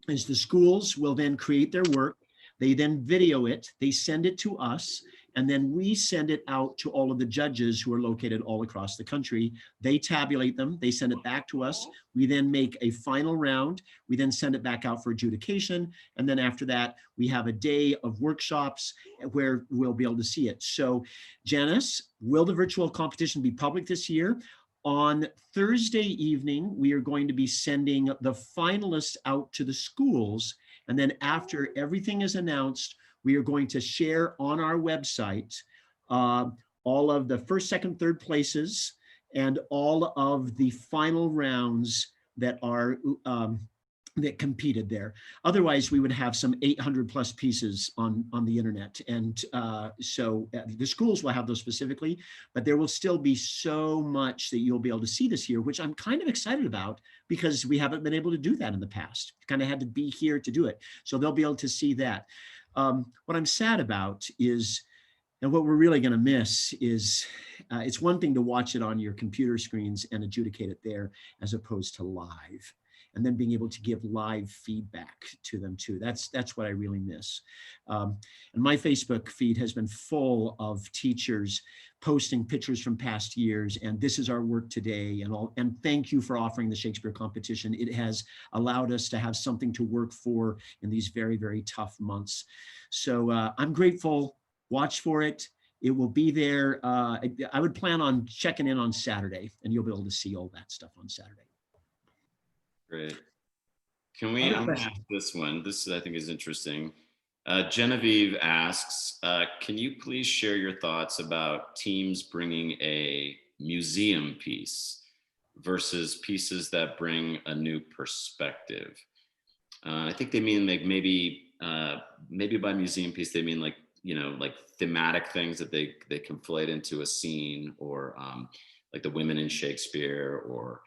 is the schools will then create their work. They then video it, they send it to us, and then we send it out to all of the judges who are located all across the country. They tabulate them, they send it back to us. We then make a final round. We then send it back out for adjudication. And then after that, we have a day of workshops where we'll be able to see it. So Janice, will the virtual competition be public this year? On Thursday evening, we are going to be sending the finalists out to the schools. And then after everything is announced, we are going to share on our website all of the first, second, third places and all of the final rounds that are that competed there. Otherwise, we would have some 800 plus pieces on the internet. And so the schools will have those specifically, but there will still be so much that you'll be able to see this year, which I'm kind of excited about because we haven't been able to do that in the past. Kind of had to be here to do it. So they'll be able to see that. What I'm sad about is, and what we're really going to miss is, it's one thing to watch it on your computer screens and adjudicate it there as opposed to live. and then being able to give live feedback to them too. That's what I really miss. And my Facebook feed has been full of teachers posting pictures from past years, and this is our work today, and all. And thank you for offering the Shakespeare competition. It has allowed us to have something to work for in these very, very tough months. So I'm grateful. Watch for it. It will be there. I would plan on checking in on Saturday, and you'll be able to see all that stuff on Saturday. Great. Can we ask this one? This I think is interesting. Genevieve asks, can you please share your thoughts about teams bringing a museum piece versus pieces that bring a new perspective? I think they mean like maybe by museum piece, they mean like, like thematic things that they conflate into a scene, or like the women in Shakespeare, or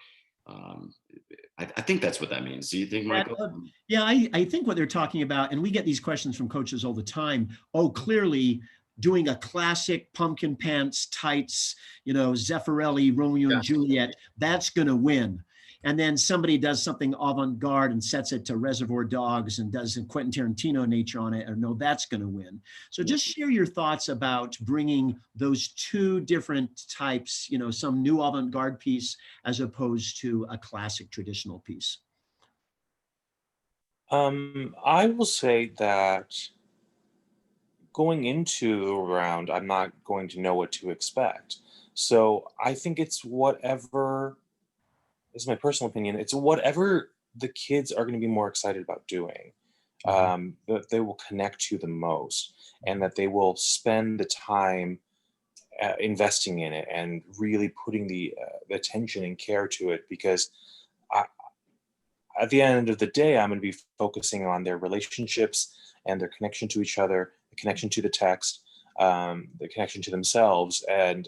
I think that's what that means. Do you think, Michael? Yeah, I think what they're talking about, and we get these questions from coaches all the time. Oh, clearly doing a classic pumpkin pants, tights, Zeffirelli, Romeo and Juliet, that's going to win. And then somebody does something avant-garde and sets it to Reservoir Dogs and does a Quentin Tarantino nature on it, or no, that's going to win. So just share your thoughts about bringing those two different types, some new avant-garde piece as opposed to a classic traditional piece. I will say that going into a round, I'm not going to know what to expect. So I think it's whatever, this is my personal opinion, it's whatever the kids are going to be more excited about doing, that they will connect to the most, and that they will spend the time investing in it and really putting the attention and care to it, because at the end of the day, I'm going to be focusing on their relationships and their connection to each other, the connection to the text, the connection to themselves. And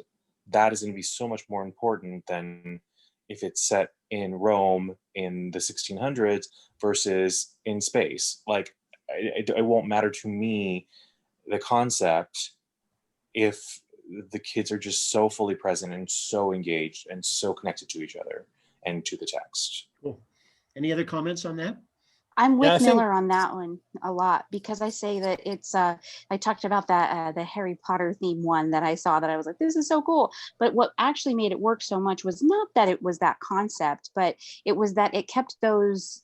that is going to be so much more important than if it's set in Rome in the 1600s versus in space. Like, it won't matter to me, the concept, if the kids are just so fully present and so engaged and so connected to each other and to the text. Cool. Any other comments on that? I'm with Miller on that one a lot, because I say that it's, I talked about that, the Harry Potter theme one that I saw that I was like, this is so cool. But what actually made it work so much was not that it was that concept, but it was that it kept those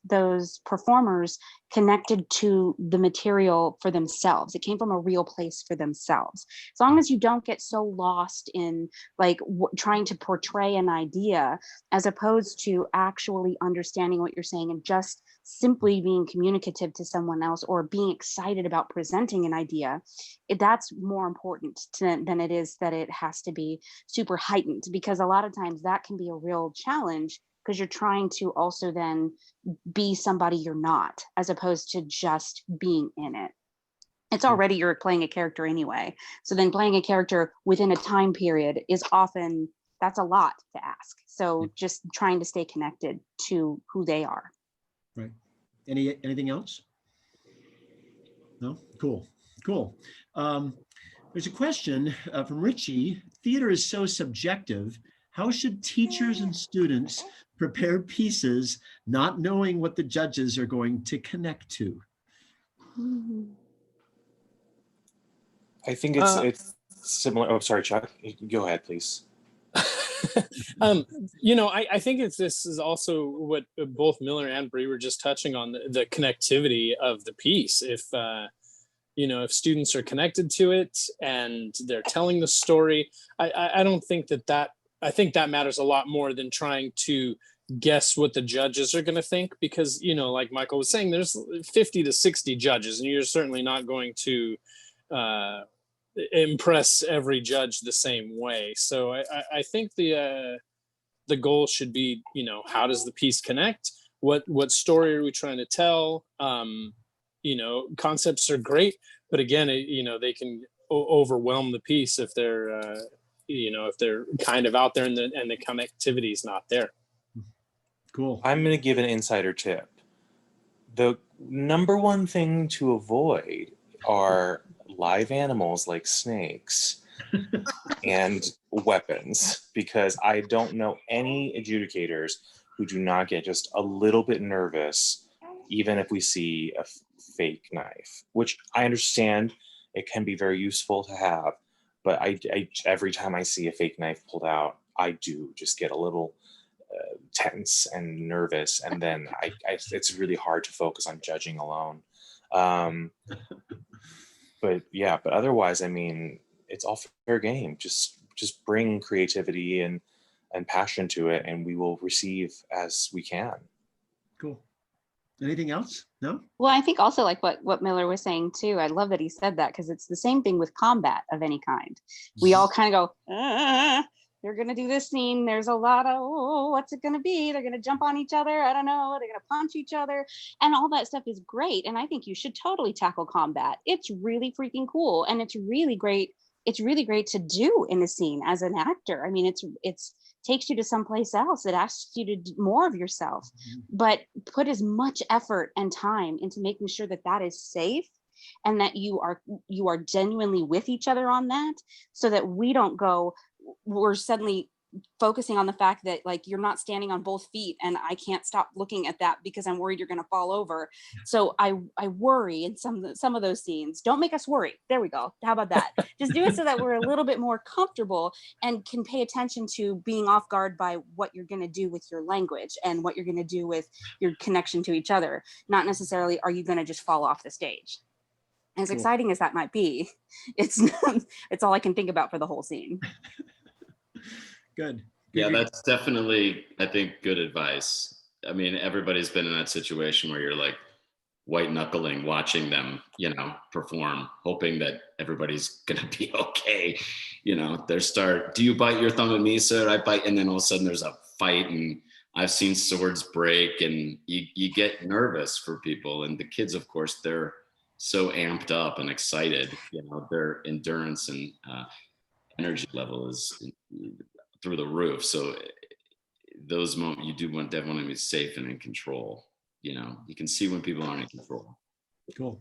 performers connected to the material for themselves. It came from a real place for themselves. As long as you don't get so lost in like trying to portray an idea, as opposed to actually understanding what you're saying and just simply being communicative to someone else or being excited about presenting an idea, that's more important than it is that it has to be super heightened, because a lot of times that can be a real challenge, because you're trying to also then be somebody you're not, as opposed to just being in it. It's already, you're playing a character anyway. So then playing a character within a time period is often, that's a lot to ask. So just trying to stay connected to who they are. Right. Anything else? No? Cool. There's a question from Richie. Theater is so subjective. How should teachers and students prepare pieces not knowing what the judges are going to connect to? I think it's similar. Oh, sorry, Chuck. Go ahead, please. I think this is also what both Miller and Bree were just touching on, the connectivity of the piece. If students are connected to it and they're telling the story, I don't think I think that matters a lot more than trying to guess what the judges are going to think, because, like Michael was saying, there's 50 to 60 judges, and you're certainly not going to impress every judge the same way. So I think the goal should be, how does the piece connect? What story are we trying to tell? Concepts are great, but again, they can overwhelm the piece if they're kind of out there and the connectivity is not there. Cool. I'm going to give an insider tip. The number one thing to avoid are live animals like snakes and weapons, because I don't know any adjudicators who do not get just a little bit nervous, even if we see a fake knife, which I understand it can be very useful to have, but I every time I see a fake knife pulled out, I do just get a little tense and nervous, and then it's really hard to focus on judging alone. But yeah, but otherwise, I mean, it's all fair game. Just bring creativity and passion to it, and we will receive as we can. Cool. Anything else? No? Well, I think also like what Miller was saying too. I love that he said that, because it's the same thing with combat of any kind. We all kind of go, they're going to do this scene. There's a lot of, oh, what's it going to be? They're going to jump on each other. I don't know. They're going to punch each other. And all that stuff is great. And I think you should totally tackle combat. It's really freaking cool. And it's really great. It's really great to do in a scene as an actor. I mean, it's takes you to someplace else. It asks you to do more of yourself, but put as much effort and time into making sure that that is safe and that you are genuinely with each other on that, so that we don't go, we're suddenly focusing on the fact that like you're not standing on both feet and I can't stop looking at that because I'm worried you're going to fall over. So I worry in some of those scenes. Don't make us worry. There we go. How about that? Just do it so that we're a little bit more comfortable and can pay attention to being off guard by what you're going to do with your language and what you're going to do with your connection to each other. Not necessarily, are you going to just fall off the stage? As Cool. exciting as that might be, it's all I can think about for the whole scene. Good. Yeah, that's definitely, I think, good advice. I mean, everybody's been in that situation where you're like white knuckling, watching them, perform, hoping that everybody's gonna be okay. Do you bite your thumb at me, sir? I bite, and then all of a sudden there's a fight, and I've seen swords break, and you get nervous for people. And the kids, of course, they're so amped up and excited. Their endurance and energy level is through the roof. So those moments, you do want to be safe and in control. You can see when people aren't in control. Cool.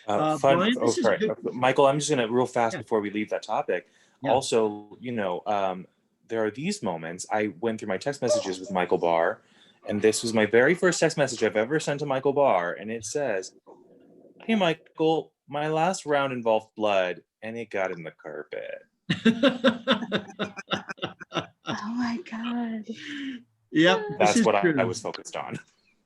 Brian, Brian, sorry, Michael, I'm just going to real fast before we leave that topic. Yeah. Also, there are these moments. I went through my text messages with Michael Bahr, and this was my very first text message I've ever sent to Michael Bahr. And it says, "Hey, Michael, my last round involved blood and it got in the carpet." Oh my God. Yep. That's what I was focused on.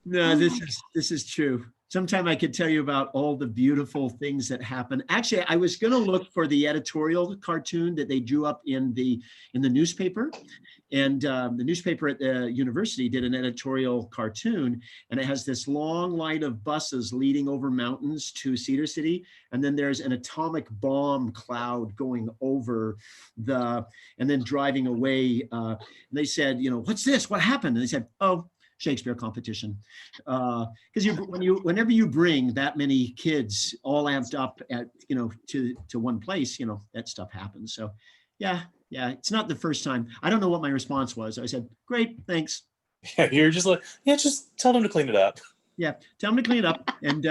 No, this is true. Sometime I could tell you about all the beautiful things that happen. Actually, I was going to look for the editorial cartoon that they drew up in the newspaper, and the newspaper at the university did an editorial cartoon, and it has this long line of buses leading over mountains to Cedar City, and then there's an atomic bomb cloud going over and then driving away. And they said, "What's this? What happened?" And they said, "Oh, Shakespeare competition," because whenever you bring that many kids all amped up at to one place, that stuff happens. So yeah, it's not the first time. I don't know what my response was. I said, "Great, thanks." Yeah, you're just like, just tell them to clean it up. Yeah, tell them to clean it up, and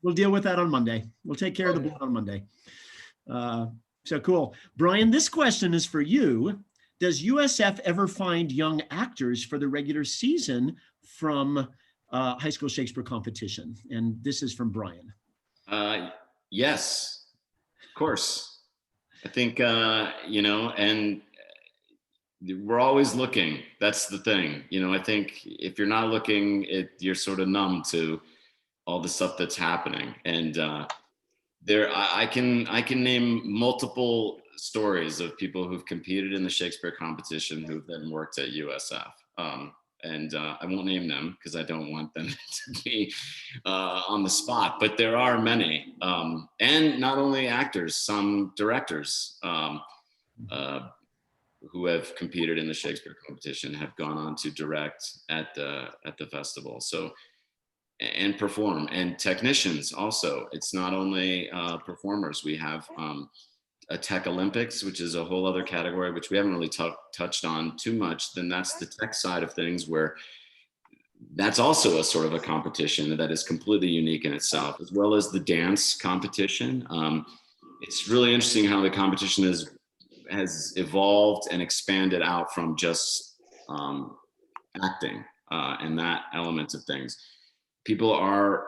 we'll deal with that on Monday. We'll take care of the blood on Monday. So cool, Brian. This question is for you. Does USF ever find young actors for the regular season from high school Shakespeare competition? And this is from Brian. Yes, of course. I think, and we're always looking. That's the thing. I think if you're not looking, you're sort of numb to all the stuff that's happening. And I can name multiple stories of people who've competed in the Shakespeare competition who've then worked at USF. And I won't name them because I don't want them to be on the spot, but there are many. And not only actors, some directors who have competed in the Shakespeare competition have gone on to direct at the festival. So, and perform, and technicians also. It's not only performers. We have a Tech Olympics, which is a whole other category, which we haven't really touched on too much. Then that's the tech side of things, where that's also a sort of a competition that is completely unique in itself, as well as the dance competition. It's really interesting how the competition has evolved and expanded out from just acting. and that element of things. People are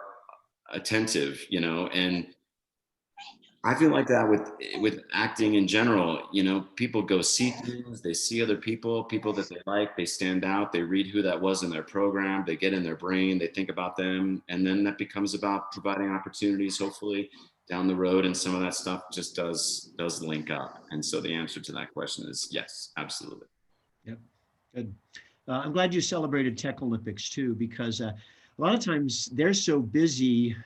attentive, you know, and I feel like that with acting in general. You know, people go see things, they see other people that they like, they stand out, they read who that was in their program, they get in their brain, they think about them, and then that becomes about providing opportunities, hopefully down the road, and some of that stuff just does link up. And so the answer to that question is yes, absolutely. Yep, good. I'm glad you celebrated Tech Olympics too, because a lot of times they're so busy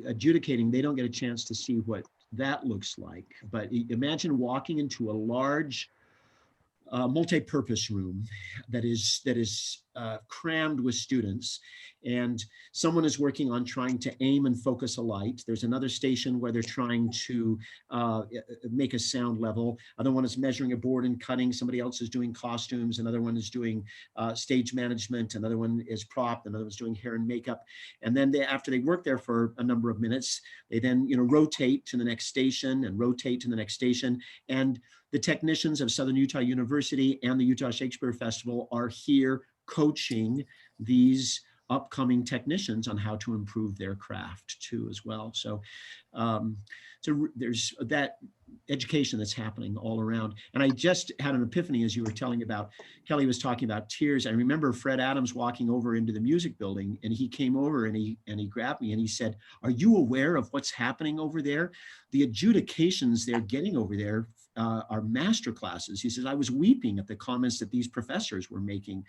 adjudicating, they don't get a chance to see what that looks like. But imagine walking into a large multi-purpose room that is crammed with students, and someone is working on trying to aim and focus a light. There's another station where they're trying to make a sound level. Other one is measuring a board and cutting. Somebody else is doing costumes. Another one is doing stage management. Another one is prop. Another one's doing hair and makeup. And then after they work there for a number of minutes, they then rotate to the next station and rotate to the next station. And the technicians of Southern Utah University and the Utah Shakespeare Festival are here coaching these upcoming technicians on how to improve their craft too as well. So there's that education that's happening all around. And I just had an epiphany as you were telling about, Kelly was talking about tears. I remember Fred Adams walking over into the music building, and he came over and he grabbed me and he said, "Are you aware of what's happening over there? The adjudications they're getting over there are master classes." He says, "I was weeping at the comments that these professors were making."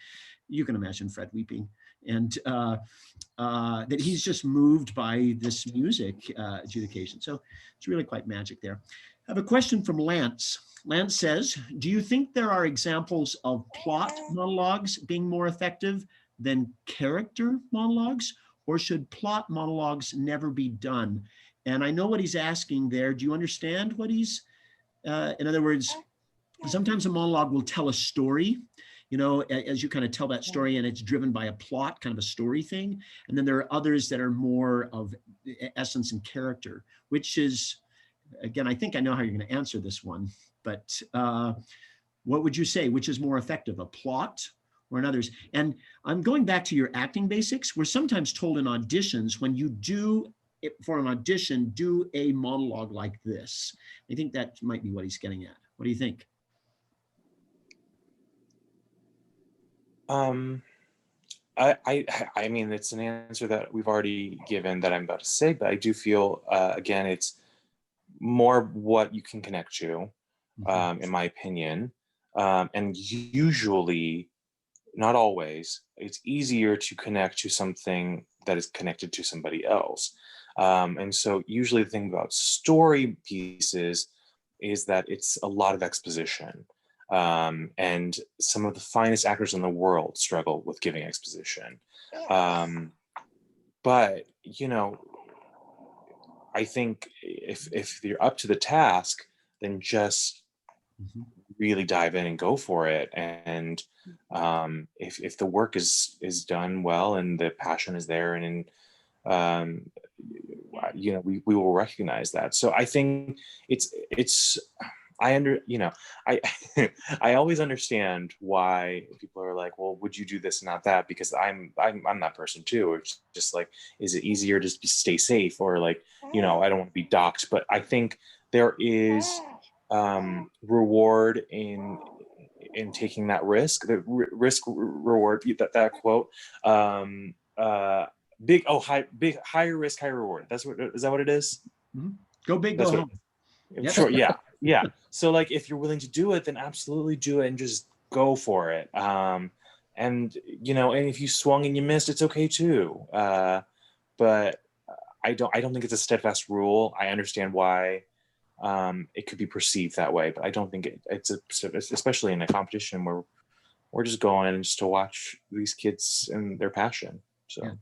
You can imagine Fred weeping. And that he's just moved by this music adjudication. So it's really quite magic there. I have a question from Lance. Lance says, do you think there are examples of plot monologues being more effective than character monologues, or should plot monologues never be done? And I know what he's asking there. Do you understand what he's, in other words, sometimes a monologue will tell a story, as you kind of tell that story, and it's driven by a plot, kind of a story thing. And then there are others that are more of essence and character, which is, again, I think I know how you're going to answer this one, but what would you say, which is more effective, a plot or in others? And I'm going back to your acting basics. We're sometimes told in auditions, when you do it for an audition, do a monologue like this. I think that might be what he's getting at. What do you think? I mean, it's an answer that we've already given that I'm about to say, but I do feel, again, it's more what you can connect to, in my opinion. And usually, not always, it's easier to connect to something that is connected to somebody else. And so usually the thing about story pieces is that it's a lot of exposition. And some of the finest actors in the world struggle with giving exposition. But, I think if you're up to the task, then just really dive in and go for it. And if the work is done well and the passion is there, and we will recognize that. So I think I always understand why people are like, well, would you do this, not that? Because I'm that person too. It's just like, is it easier to just stay safe, or like, I don't want to be doxxed? But I think there is reward in taking that risk. The risk reward, that quote. Higher risk, higher reward. Is that what it is? Mm-hmm. Go big, go home. Yep. Sure. Yeah. So like, if you're willing to do it, then absolutely do it and just go for it. And and if you swung and you missed, it's okay too. But I don't think it's a steadfast rule. I understand why it could be perceived that way, but I don't think it's especially in a competition where we're just going just to watch these kids and their passion. So. Yeah.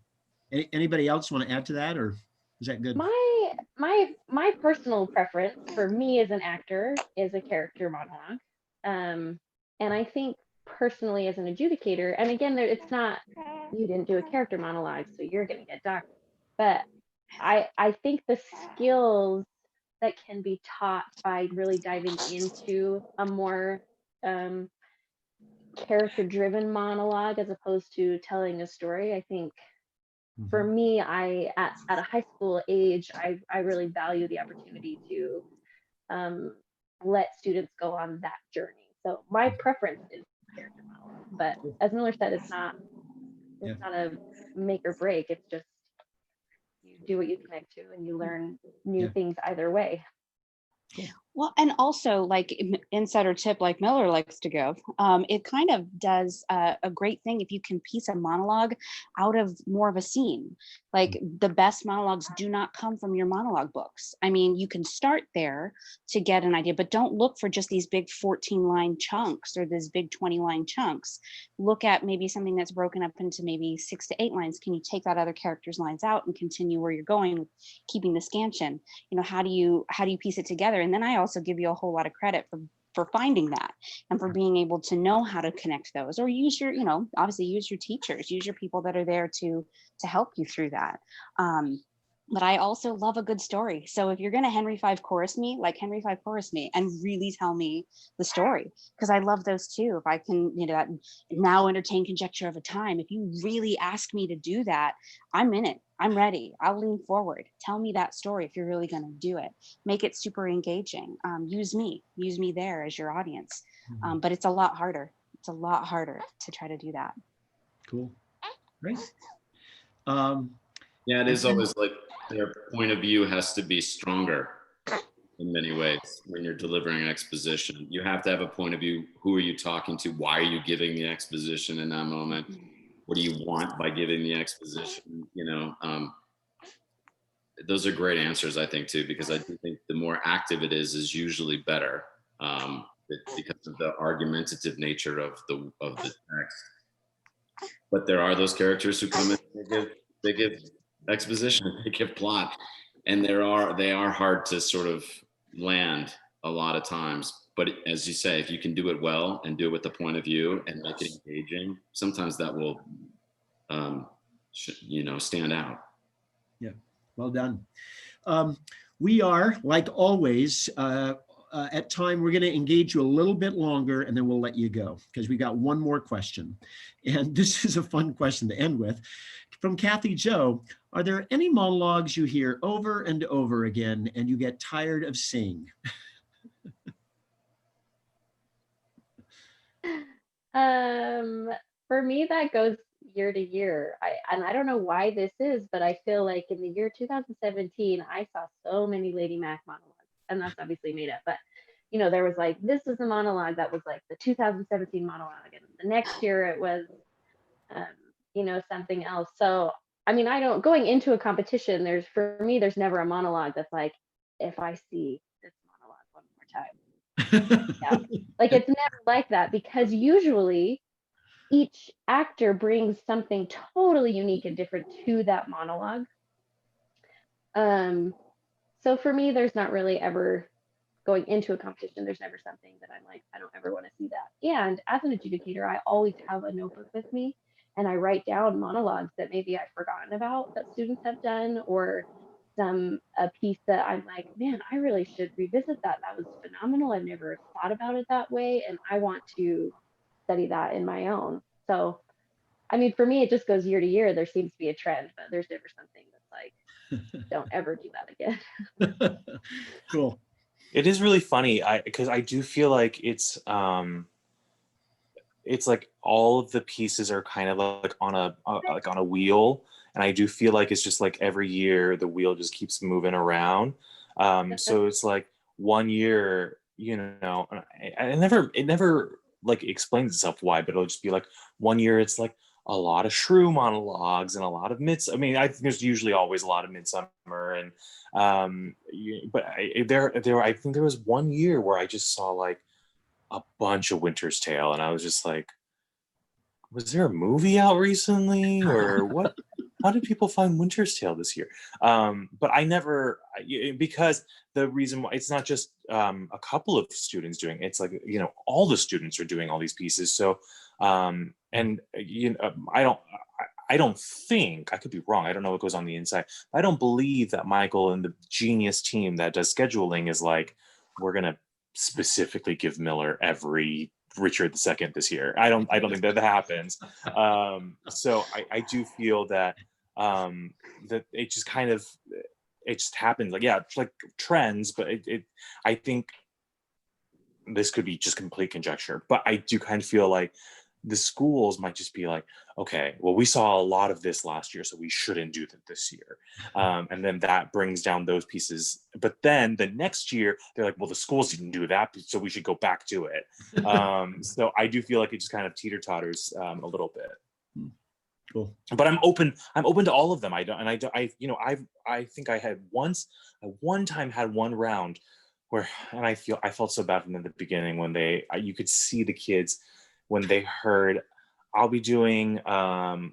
Anybody else want to add to that, or is that good? My personal preference for me as an actor is a character monologue. And I think personally as an adjudicator, and again, it's not, you didn't do a character monologue, so you're going to get docked. But I think the skills that can be taught by really diving into a more character driven monologue as opposed to telling a story. I think for Mhm. me, at a high school age, I really value the opportunity to um, let students go on that journey. So my preference is character monologue, but as Miller said, Yeah. it's not a make or break. It's just you do what you connect to and you learn new Yeah. things either way. Cool. Well, and also like insider tip, like Miller likes to give, it kind of does a great thing if you can piece a monologue out of more of a scene. Like the best monologues do not come from your monologue books. I mean, you can start there to get an idea, but don't look for just these big 14 line chunks or these big 20 line chunks. Look at maybe something that's broken up into maybe 6 to 8 lines. Can you take that other character's lines out and continue where you're going with keeping the scansion? You know, how do you piece it together? And then I also give you a whole lot of credit for finding that and for being able to know how to connect those, or use your, you know, obviously use your teachers, use your people that are there to help you through that. But I also love a good story. So if you're going to Henry Five chorus me, like Henry Five chorus me and really tell me the story, because I love those too. If I can, you know, that now entertain conjecture of a time, if you really ask me to do that, I'm in it. I'm ready. I'll lean forward. Tell me that story if you're really going to do it. Make it super engaging. Use me there as your audience. Mhm. But it's a lot harder. It's a lot harder to try to do that. Cool. Great. Um, Yeah, it and is then- always like their point of view has to be stronger in many ways when you're delivering an exposition. You have to have a point of view. Who are you talking to? Why are you giving the exposition in that moment? What do you want by giving the exposition? You know, those are great answers, I think, too, because I do think the more active it is usually better, because of the argumentative nature of the text. But there are those characters who come in, they give exposition, they give plot, and they are hard to sort of land a lot of times. But as you say, if you can do it well and do it with the point of view and make it engaging, sometimes that will, stand out. Yeah, well done. We are, like always, at time, we're going to engage you a little bit longer and then we'll let you go because we got one more question. And this is a fun question to end with. From Kathy Joe, are there any monologues you hear over and over again and you get tired of seeing? For me, that goes year to year. I don't know why this is, but I feel like in the year 2017, I saw so many Lady Mac monologues, and that's obviously made up. But you know, there was like this is a monologue that was like the 2017 monologue, and the next year it was, um, something else. So I mean, I don't going into a competition. For me, there's never a monologue that's like, if I see this monologue one more time. Yeah. Like it's never like that because usually each actor brings something totally unique and different to that monologue. So for me, there's not really ever going into a competition, there's never something that I'm like, I don't ever want to see that. And as an adjudicator, I always have a notebook with me and I write down monologues that maybe I've forgotten about that students have done, or a piece that I'm like, man, I really should revisit that. That was phenomenal. I've never thought about it that way. And I want to study that in my own. So, I mean, for me, it just goes year to year. There seems to be a trend, but there's never something that's like, don't ever do that again. Cool. It is really funny because I do feel like it's like all of the pieces are kind of like on a wheel, and I do feel like it's just like every year the wheel just keeps moving around. So it's like one year, it never like explains itself why, but it'll just be like one year it's like a lot of shrew monologues and a lot of I mean, I think there's usually always a lot of midsummer, and but I think there was one year where I just saw like a bunch of Winter's Tale, and I was just like, was there a movie out recently or what? How did people find Winter's Tale this year? But I never, because the reason why it's not just a couple of students doing it, it's like, all the students are doing all these pieces. So, and I don't think, I could be wrong, I don't know what goes on the inside. I don't believe that Michael and the genius team that does scheduling is like, we're going to specifically give Miller every Richard II this year. I don't think that happens. So I do feel that that it just kind of, it just happens. Like, yeah, it's like trends, but I think this could be just complete conjecture, but I do kind of feel like the schools might just be like, okay, well, we saw a lot of this last year, so we shouldn't do that this year. And then that brings down those pieces. But then the next year, they're like, well, the schools didn't do that, so we should go back to it. So I do feel like it just kind of teeter-totters a little bit. Cool. But I'm open to all of them. I think I had one time had one round where, and I felt so bad from them at the beginning when you could see the kids when they heard, I'll be doing Viola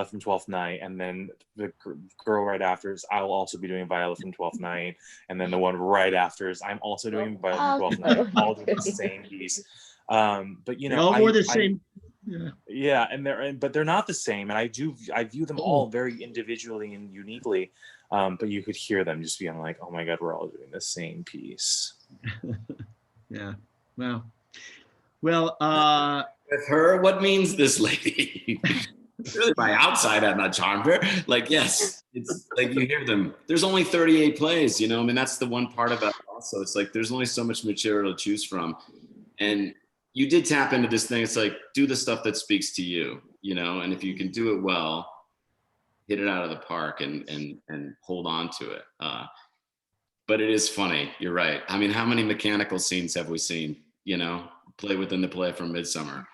from 12th Night, and then the girl right after is, I'll also be doing Viola from 12th Night, and then the one right after is, I'm also doing Viola from 12th Night, all doing the same piece. But you know, all wore the same. Yeah, but they're not the same, and I view them all very individually and uniquely. But you could hear them just being like, oh my God, we're all doing the same piece. Yeah. Wow. Well, with her, what means this lady? Really, my outside, I'm not charmed her. Like, yes, it's like you hear them. There's only 38 plays, you know. I mean, that's the one part about it also. It's like there's only so much material to choose from, and you did tap into this thing. It's like, do the stuff that speaks to you, you know. And if you can do it well, hit it out of the park and hold on to it. But it is funny. You're right. I mean, how many mechanical scenes have we seen? You know, play within the play from Midsummer.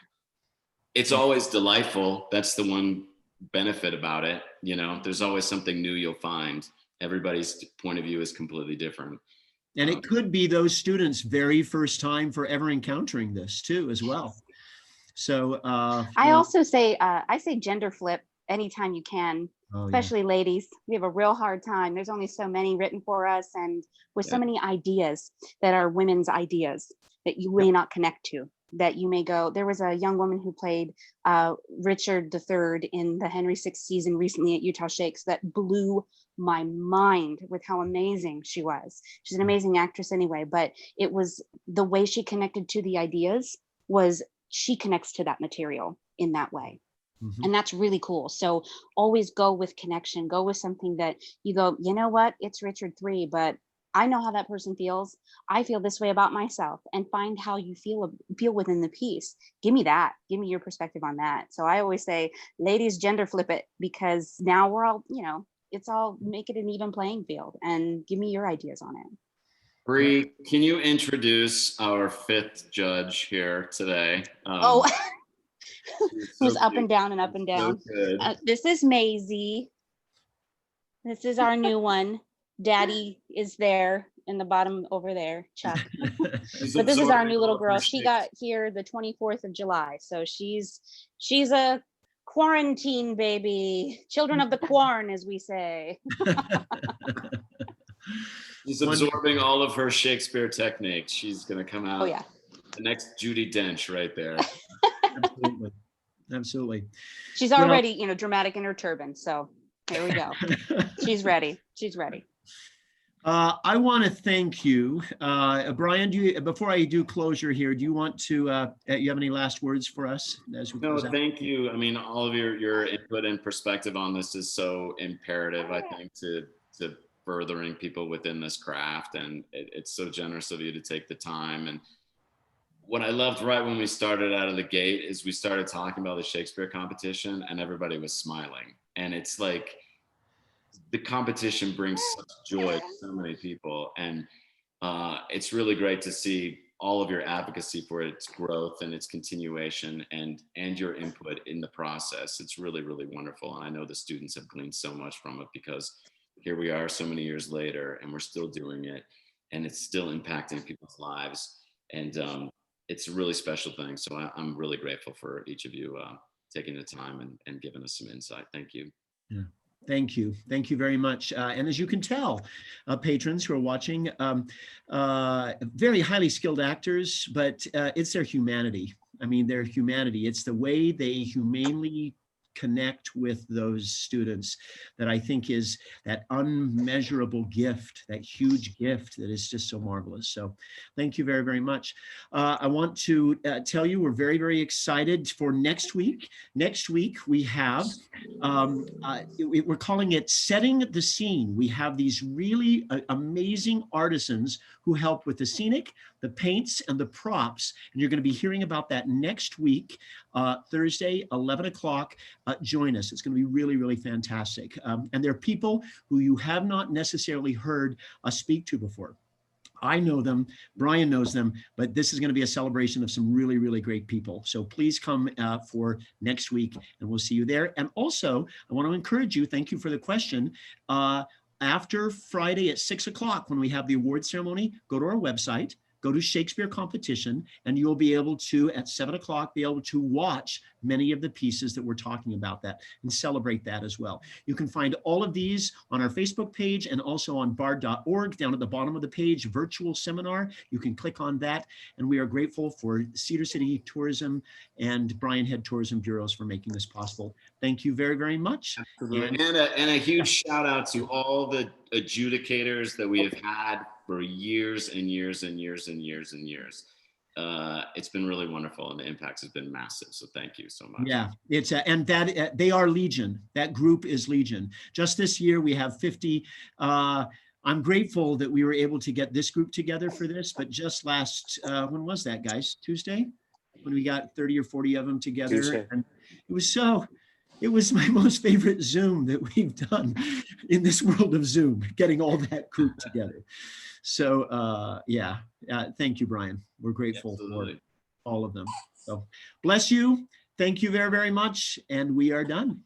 It's always delightful. That's the one benefit about it. You know, there's always something new you'll find. Everybody's point of view is completely different. And it could be those students' very first time for ever encountering this too, as well. So I also say, I say gender flip anytime you can, especially ladies. We have a real hard time. There's only so many written for us, and with so many ideas that are women's ideas that you may not connect to, that you may go. There was a young woman who played Richard III in the Henry VI season recently at Utah Shakes that blew my mind with how amazing she was. She's an amazing actress anyway, but it was the way she connected to the ideas was she connects to that material in that way. Mm-hmm. And that's really cool. So always go with connection, go with something that you go, you know what, it's Richard III, but I know how that person feels. I feel this way about myself, and find how you feel within the piece. Give me that. Give me your perspective on that. So I always say, ladies, gender flip it, because now we're all, you know, it's all, make it an even playing field, and give me your ideas on it. Bree, can you introduce our fifth judge here today? Who's up and down and up and down. So this is Maisie. This is our new one. Daddy is there in the bottom over there, Chuck. But this is our new little girl. She got here the 24th of July. So she's a quarantine baby. Children of the quarn, as we say. She's absorbing all of her Shakespeare techniques. She's going to come out. Oh, yeah. The next Judi Dench right there. Absolutely. She's already, you know, dramatic in her turban. So here we go. She's ready. I want to thank you. Brian, before I do closure here, do you want to, you have any last words for us? No, thank you. I mean, all of your input and perspective on this is so imperative, I think, to furthering people within this craft. And it's so generous of you to take the time. And what I loved right when we started out of the gate is we started talking about the Shakespeare competition, and everybody was smiling. And it's like, the competition brings such joy to so many people. And it's really great to see all of your advocacy for its growth and its continuation, and your input in the process. It's really, really wonderful. And I know the students have gleaned so much from it, because here we are so many years later, and we're still doing it, and it's still impacting people's lives. And it's a really special thing. So I'm really grateful for each of you taking the time and giving us some insight. Thank you. Yeah. Thank you. Thank you very much. And as you can tell, patrons who are watching, very highly skilled actors, but it's their humanity. I mean, their humanity. It's the way they humanely connect with those students that I think is that unmeasurable gift, that huge gift that is just so marvelous. So thank you very, very much. I want to tell you we're very, very excited for next week. Next week we have, we're calling it Setting the Scene. We have these really amazing artisans who help with the scenic, the paints, and the props. And you're going to be hearing about that next week, Thursday, 11 o'clock. Join us. It's going to be really, really fantastic. And they're people who you have not necessarily heard us speak to before. I know them, Brian knows them, but this is going to be a celebration of some really, really great people. So please come for next week and we'll see you there. And also, I want to encourage you, thank you for the question, after Friday at 6 o'clock, when we have the award ceremony, go to our website, go to Shakespeare Competition, and you'll be able to, at 7 o'clock, be able to watch many of the pieces that we're talking about that and celebrate that as well. You can find all of these on our Facebook page and also on bahr.org down at the bottom of the page, virtual seminar. You can click on that. And we are grateful for Cedar City Tourism and Bryan Head Tourism Bureaus for making this possible. Thank you very, very much. And a huge shout out to all the adjudicators that we have had for years and years and years and years and years. It's been really wonderful and the impact has been massive. So thank you so much. Yeah, it's and that they are Legion. That group is Legion. Just this year we have 50. I'm grateful that we were able to get this group together for this, but just last, when was that, guys? Tuesday? When we got 30 or 40 of them together. Tuesday. And it was my most favorite Zoom that we've done in this world of Zoom, getting all that group together. So yeah, thank you, Brian. We're grateful for all of them. So bless you. Thank you very, very much. And we are done.